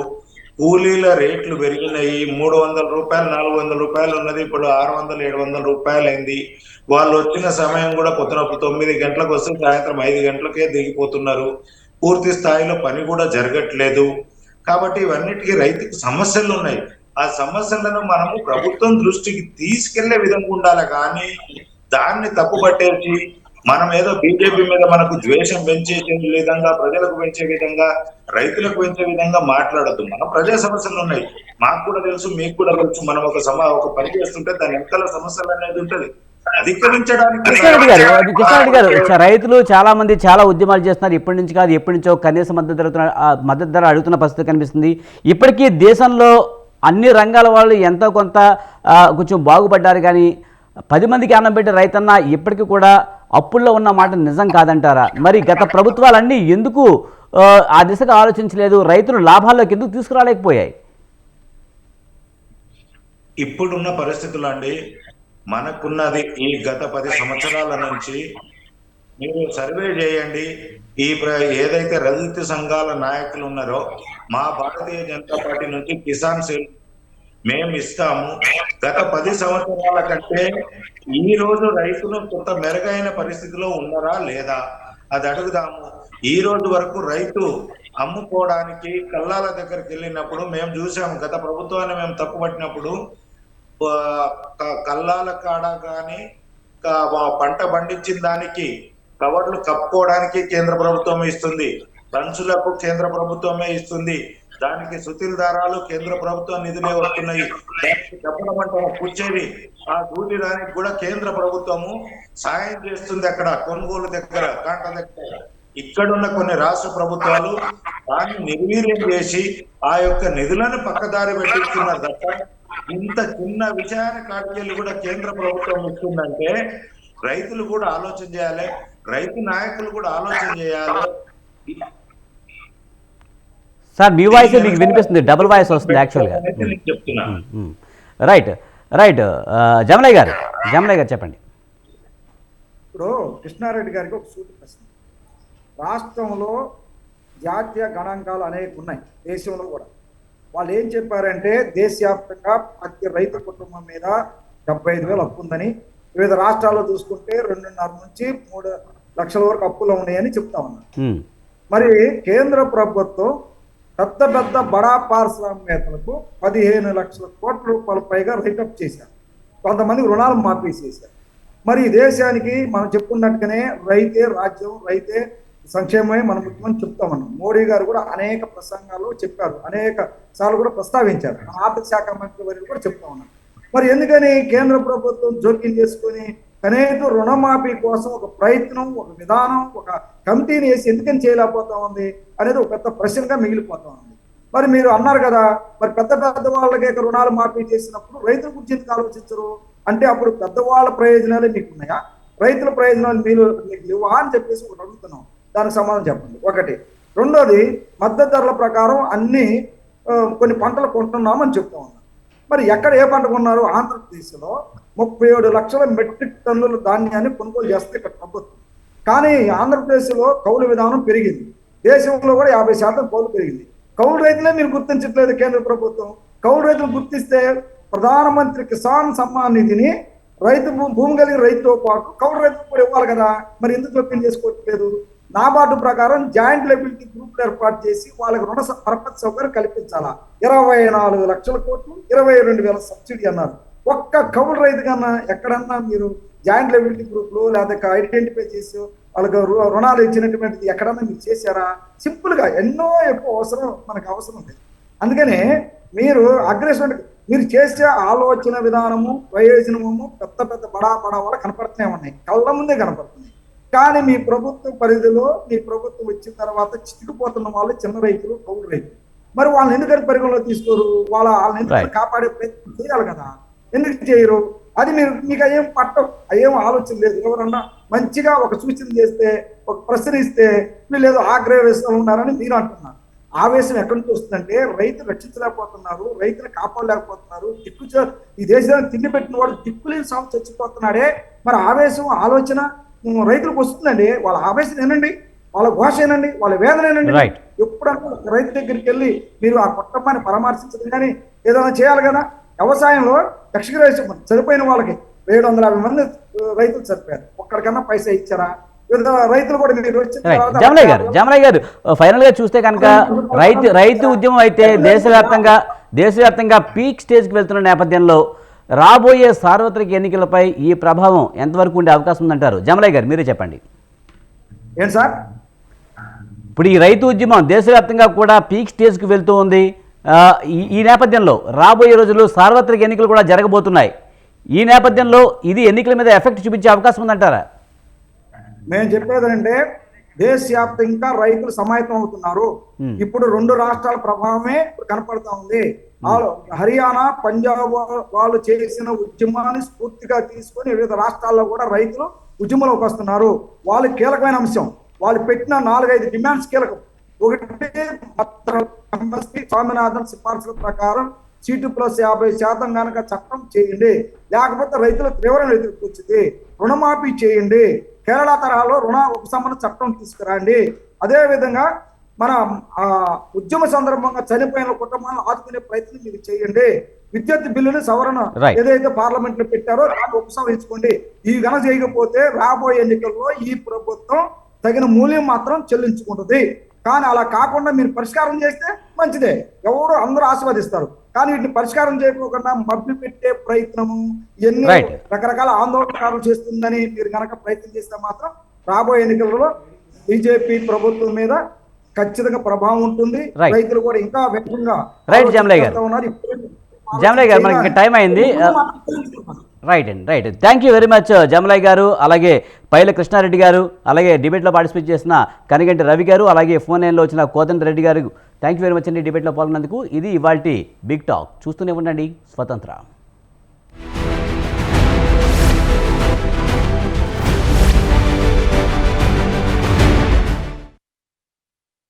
కూలీల రేట్లు పెరిగినాయి. 300 రూపాయలు 400 రూపాయలు ఉన్నది ఇప్పుడు 600 700 రూపాయలు అయింది. వాళ్ళు వచ్చిన సమయం కూడా పొద్దున 9 గంటలకు వస్తే సాయంత్రం 5 గంటలకే దిగిపోతున్నారు. పూర్తి స్థాయిలో పని కూడా జరగట్లేదు. కాబట్టి ఇవన్నిటికీ రైతుకు సమస్యలు ఉన్నాయి. ఆ సమస్యలను మనము ప్రభుత్వం దృష్టికి తీసుకెళ్లే విధంగా ఉండాలి. కానీ దాన్ని తప్పుపట్టేసి మనం ఏదో బీజేపీ మీద మనకు ద్వేషం పెంచే విధంగా, ప్రజలకు పెంచే విధంగా, రైతులకు పెంచే విధంగా మాట్లాడద్దు. మన ప్రజా సమస్యలు ఉన్నాయి, మాకు కూడా తెలుసు, మీకు కూడా తెలుసు. మనం ఒక పని చేస్తుంటే దాని వెనకాల సమస్యలు అనేది ఉంటది. అధిగమించడానికి కృష్ణారెడ్డి గారు రైతులు చాలా మంది చాలా ఉద్యమాలు చేస్తున్నారు. ఇప్పటి నుంచి కాదు, ఎప్పటి నుంచో కనీస మద్దతు ధర అడుగుతున్న పరిస్థితి కనిపిస్తుంది. ఇప్పటికీ దేశంలో అన్ని రంగాల వాళ్ళు ఎంతో కొంత కొంచెం బాగుపడ్డారు. కానీ 10 మందికి అన్నం పెట్టే రైతన్న ఇప్పటికీ కూడా అప్పుల్లో ఉన్న మాట నిజం కాదంటారా? మరి గత ప్రభుత్వాలన్నీ ఎందుకు ఆ దిశగా ఆలోచించలేదు? రైతులు లాభాల్లోకి ఎందుకు తీసుకురాలేకపోయాయి? ఇప్పుడున్న పరిస్థితులు అండి, మనకున్నది ఈ గత 10 సంవత్సరాల నుంచి మీరు సర్వే చేయండి. ఏదైతే రైతు సంఘాల నాయకులు ఉన్నారో, మా భారతీయ జనతా పార్టీ నుంచి కిసాన్ సెల్ మేము ఇస్తాము. గత 10 సంవత్సరాల కంటే ఈ రోజు రైతులు కొంత మెరుగైన పరిస్థితిలో ఉన్నారా లేదా అది అడుగుదాము. ఈ రోజు వరకు రైతు అమ్ముకోవడానికి కల్లాల దగ్గరికి వెళ్ళినప్పుడు మేము చూసాము. గత ప్రభుత్వాన్ని మేము తప్పుపట్టినప్పుడు కల్లాల కాడ కానీ పంట పండించిన దానికి కవర్లు కప్పుకోవడానికి కేంద్ర ప్రభుత్వం ఇస్తుంది, సంచులకు కేంద్ర ప్రభుత్వమే ఇస్తుంది, దానికి సుతిల్ దారాలు కేంద్ర ప్రభుత్వం నిధులే వస్తున్నాయి. దానికి డబ్బుల పంట కూర్చేది ఆ దూటి దానికి కూడా కేంద్ర ప్రభుత్వము సాయం చేస్తుంది. అక్కడ కొనుగోలు దగ్గర, కాంట దగ్గర. ఇక్కడున్న కొన్ని రాష్ట్ర ప్రభుత్వాలు దాన్ని నిర్వీర్యం చేసి ఆ యొక్క నిధులను పక్కదారి పెట్టిస్తున్నారు తప్ప ఇంత చిన్న విషయాన్ని కాటికెళ్ళి కూడా కేంద్ర ప్రభుత్వం ఇస్తుందంటే రైతులు కూడా ఆలోచన చేయాలి, రైతు నాయకులు కూడా ఆలోచన చేయాలి. సార్ మీ వాయిస్ మీకు వినిపిస్తుంది, డబుల్ వాయిస్ వస్తుంది యాక్చువల్గా. చెప్తున్నా. రైట్ జమలయ్య గారు చెప్పండి. ఇప్పుడు కృష్ణారెడ్డి గారికి ఒక సూటి ప్రశ్న. రాష్ట్రంలో జాతీయ గణాంకాలు అనేక ఉన్నాయి, దేశంలో కూడా. వాళ్ళు ఏం చెప్పారంటే దేశవ్యాప్తంగా ప్రతి రైతు కుటుంబం మీద 75,000 అప్పు ఉందని, వివిధ రాష్ట్రాల్లో చూసుకుంటే 2.5 నుంచి 3 లక్షల వరకు అప్పులు ఉన్నాయని చెప్తా ఉన్నారు. మరి కేంద్ర ప్రభుత్వం పెద్ద బడా పారిశ్రామికవేత్తలకు 15 లక్షల కోట్ల రూపాయల పైగా రైటప్ చేశారు. కొంతమందికి రుణాలు మాఫీ చేశారు. మరి ఈ దేశానికి మనం చెప్పుకున్నట్టుగానే రైతే రాజ్యం, రైతే సంక్షేమమే మన ముఖ్యమని చెప్తా ఉన్నాం. మోడీ గారు కూడా అనేక ప్రసంగాల్లో చెప్పారు, అనేక సార్లు కూడా ప్రస్తావించారు. మన ఆర్థిక శాఖ మంత్రి వారిని కూడా చెప్తా ఉన్నారు. మరి ఎందుకని కేంద్ర ప్రభుత్వం జోక్యం చేసుకుని కనీసం రుణమాఫీ కోసం ఒక ప్రయత్నం, ఒక విధానం, ఒక కమిటీని వేసి ఎందుకని చేయలేకపోతా ఉంది అనేది ఒక పెద్ద ప్రశ్నగా మిగిలిపోతా ఉంది. మరి మీరు అన్నారు కదా, మరి పెద్ద వాళ్ళకి రుణాలు మాఫీ చేసినప్పుడు రైతుల గురించి ఎందుకు ఆలోచించరు అంటే, అప్పుడు పెద్దవాళ్ళ ప్రయోజనాలే మీకు ఉన్నాయా, రైతుల ప్రయోజనాలు మీకు లేవా అని చెప్పేసి ఒకటి అడుగుతున్నాం. దానికి సమాధానం చెప్పండి. ఒకటి. రెండోది, మద్దతు ధరల ప్రకారం అన్ని కొన్ని పంటలు కొంటున్నామని చెప్తా ఉన్నాం. మరి ఎక్కడ ఏ పంట కొన్నారు? ఆంధ్రప్రదేశ్లో 37 లక్షల మెట్రిక్ టన్నుల ధాన్యాన్ని కొనుగోలు చేస్తే ఇక్కడ ప్రభుత్వం. కానీ ఆంధ్రప్రదేశ్లో కౌలు విధానం పెరిగింది, దేశంలో కూడా 50% కౌలు పెరిగింది. కౌలు రైతులే మీరు గుర్తించట్లేదు కేంద్ర ప్రభుత్వం. కౌలు రైతులు గుర్తిస్తే ప్రధానమంత్రి కిసాన్ సమ్మాన్ నిధిని రైతు భూమి కలిగిన రైతుతో పాటు కౌలు రైతులు కూడా ఇవ్వాలి కదా, మరి ఎందుకు జోక్యం చేసుకోవట్లేదు? నాబార్డు ప్రకారం జాయింట్ లెబిలిటీ గ్రూపులు ఏర్పాటు చేసి వాళ్ళకి రుణ పరపతి సౌకర్యం కల్పించాలా. 24 లక్షల కోట్లు, 22,000 సబ్సిడీ అన్నారు. ఒక్క కౌలు రైతు కన్నా ఎక్కడన్నా మీరు జాయింట్ లెబిలిటీ గ్రూపులు లేదా ఐడెంటిఫై చేసి వాళ్ళకి రుణాలు ఇచ్చినటువంటిది ఎక్కడన్నా మీరు చేశారా? సింపుల్ గా ఎన్నో ఎక్కువ మనకు అవసరం ఉంది. అందుకనే మీరు అగ్రెసివ్ మీరు చేసే ఆలోచన విధానము, ప్రయోజనము పెద్ద పెద్ద బడా వాళ్ళు కనపడుతూనే ఉన్నాయి, కళ్ళ ముందే కనపడుతున్నాయి. కానీ మీ ప్రభుత్వ పరిధిలో మీ ప్రభుత్వం వచ్చిన తర్వాత చిక్కుపోతున్న వాళ్ళు చిన్న రైతులు, కౌలు రైతులు. మరి వాళ్ళని ఎందుకని పరిగణలో తీసుకోరు? వాళ్ళని ఎందుకు కాపాడే ప్రయత్నం చేయాలి కదా, ఎందుకు చేయరు? అది మీకు అయ్యేం పట్టం, అయ్యేం ఆలోచన లేదు. ఎవరన్నా మంచిగా ఒక సూచన చేస్తే, ఒక ప్రశ్న ఇస్తే వీళ్ళు ఏదో ఆగ్రహవేశంలో ఉన్నారని మీరు అంటున్నారు. ఆవేశం ఎక్కడి నుంచి వస్తుందంటే, రైతులు రక్షించలేకపోతున్నారు, రైతులు కాపాడలేకపోతున్నారు. ఈ దేశాన్ని తిండి పెట్టిన వాడు దిక్కులేని సాగు చచ్చిపోతున్నాడే. మరి ఆవేశం, ఆలోచన రైతులకు వస్తుందండి. వాళ్ళ ఆవేశం ఏనండి, వాళ్ళ ఘోష ఏనండి, వాళ్ళ వేదన ఏనండి. ఎప్పుడన్నా రైతు దగ్గరికి వెళ్ళి మీరు ఆ కుటుంబాన్ని పరామర్శించడం కానీ ఏదైనా చేయాలి కదా. వ్యవసాయంలో యక్షగ్రహం చనిపోయిన వాళ్ళకి 750 మంది రైతులు చనిపోయారు, ఒక్కడికన్నా పైసా ఇచ్చారా? రైతులు కూడా మీరు వచ్చిన జమలయ్య గారు ఫైనల్ గా చూస్తే కనుక రైతు ఉద్యమం అయితే దేశవ్యాప్తంగా పీక్ స్టేజ్కి వెళ్తున్న నేపథ్యంలో రాబోయే సార్వత్రిక ఎన్నికలపై ఈ ప్రభావం ఎంతవరకు ఉండే అవకాశం ఉందంటారు? జమలయ్య గారు మీరే చెప్పండి. ఏంటి సార్, ఇప్పుడు ఈ రైతు ఉద్యమం దేశవ్యాప్తంగా కూడా పీక్ స్టేజ్కి వెళ్తూ ఉంది. ఈ నేపథ్యంలో రాబోయే రోజుల్లో సార్వత్రిక ఎన్నికలు కూడా జరగబోతున్నాయి. ఈ నేపథ్యంలో ఇది ఎన్నికల మీద ఎఫెక్ట్ చూపించే అవకాశం ఉందంటారా? మేము చెప్పేదంటే, దేశవ్యాప్తంగా రైతులు సమాయత్తం అవుతున్నారు. ఇప్పుడు 2 రాష్ట్రాల ప్రభావమే కనపడతా ఉంది. హర్యానా, పంజాబ్ వాళ్ళు చేసిన ఉద్యమాన్ని స్ఫూర్తిగా తీసుకొని వివిధ రాష్ట్రాల్లో కూడా రైతులు ఉద్యమంలోకి వస్తున్నారు. వాళ్ళు కీలకమైన అంశం, వాళ్ళు పెట్టిన 4-5 డిమాండ్స్ కీలకం. ఒకటి, స్వామినాథన్ సిఫార్సుల ప్రకారం C2+50% కనుక చట్టం చేయండి, లేకపోతే రైతులు తీవ్రమైన రైతులకు వచ్చింది. రుణమాఫీ చేయండి, కేరళ తరహాలో రుణ ఉపశమన చట్టం తీసుకురండి. అదేవిధంగా మన ఉద్యమ సందర్భంగా చనిపోయిన కుటుంబాలను ఆదుకునే ప్రయత్నం మీరు చేయండి. విద్యుత్ బిల్లుని సవరణ ఏదైతే పార్లమెంట్ లో పెట్టారో దాన్ని ఉపసంహరించుకోండి. ఇవి గన చేయకపోతే రాబోయే ఎన్నికల్లో ఈ ప్రభుత్వం తగిన మూల్యం మాత్రం చెల్లించుకుంటుంది. కానీ అలా కాకుండా మీరు పరిష్కారం చేస్తే మంచిదే, ఎవరు అందరూ ఆశీర్వదిస్తారు. కానీ వీటిని పరిష్కారం చేయకుండా మభ్య పెట్టే ప్రయత్నము, ఇవన్నీ రకరకాల ఆందోళనకారులు చేస్తుందని మీరు కనుక ప్రయత్నం చేస్తే మాత్రం రాబోయే ఎన్నికలలో బీజేపీ ప్రభుత్వం మీద ఖచ్చితంగా ప్రభావం ఉంటుంది. రైతులు కూడా ఇంకా వేగంగా ఉన్నారు. జమలయ్య గారు మనకి టైం అయింది. Right thank you very much Jamalaiah గారు, అలాగే పైల కృష్ణారెడ్డి గారు, అలాగే డిబేట్లో పార్టిసిపేట్ చేసిన కనిగంటి రవి గారు, అలాగే ఫోన్ లైన్లో వచ్చిన కోదండ రెడ్డి గారు. థ్యాంక్ యూ వెరీ మచ్ అండి డిబేట్లో పాల్గొన్నందుకు. ఇది ఇవాల్టి బిగ్ టాక్. చూస్తూనే ఉండండి స్వతంత్ర.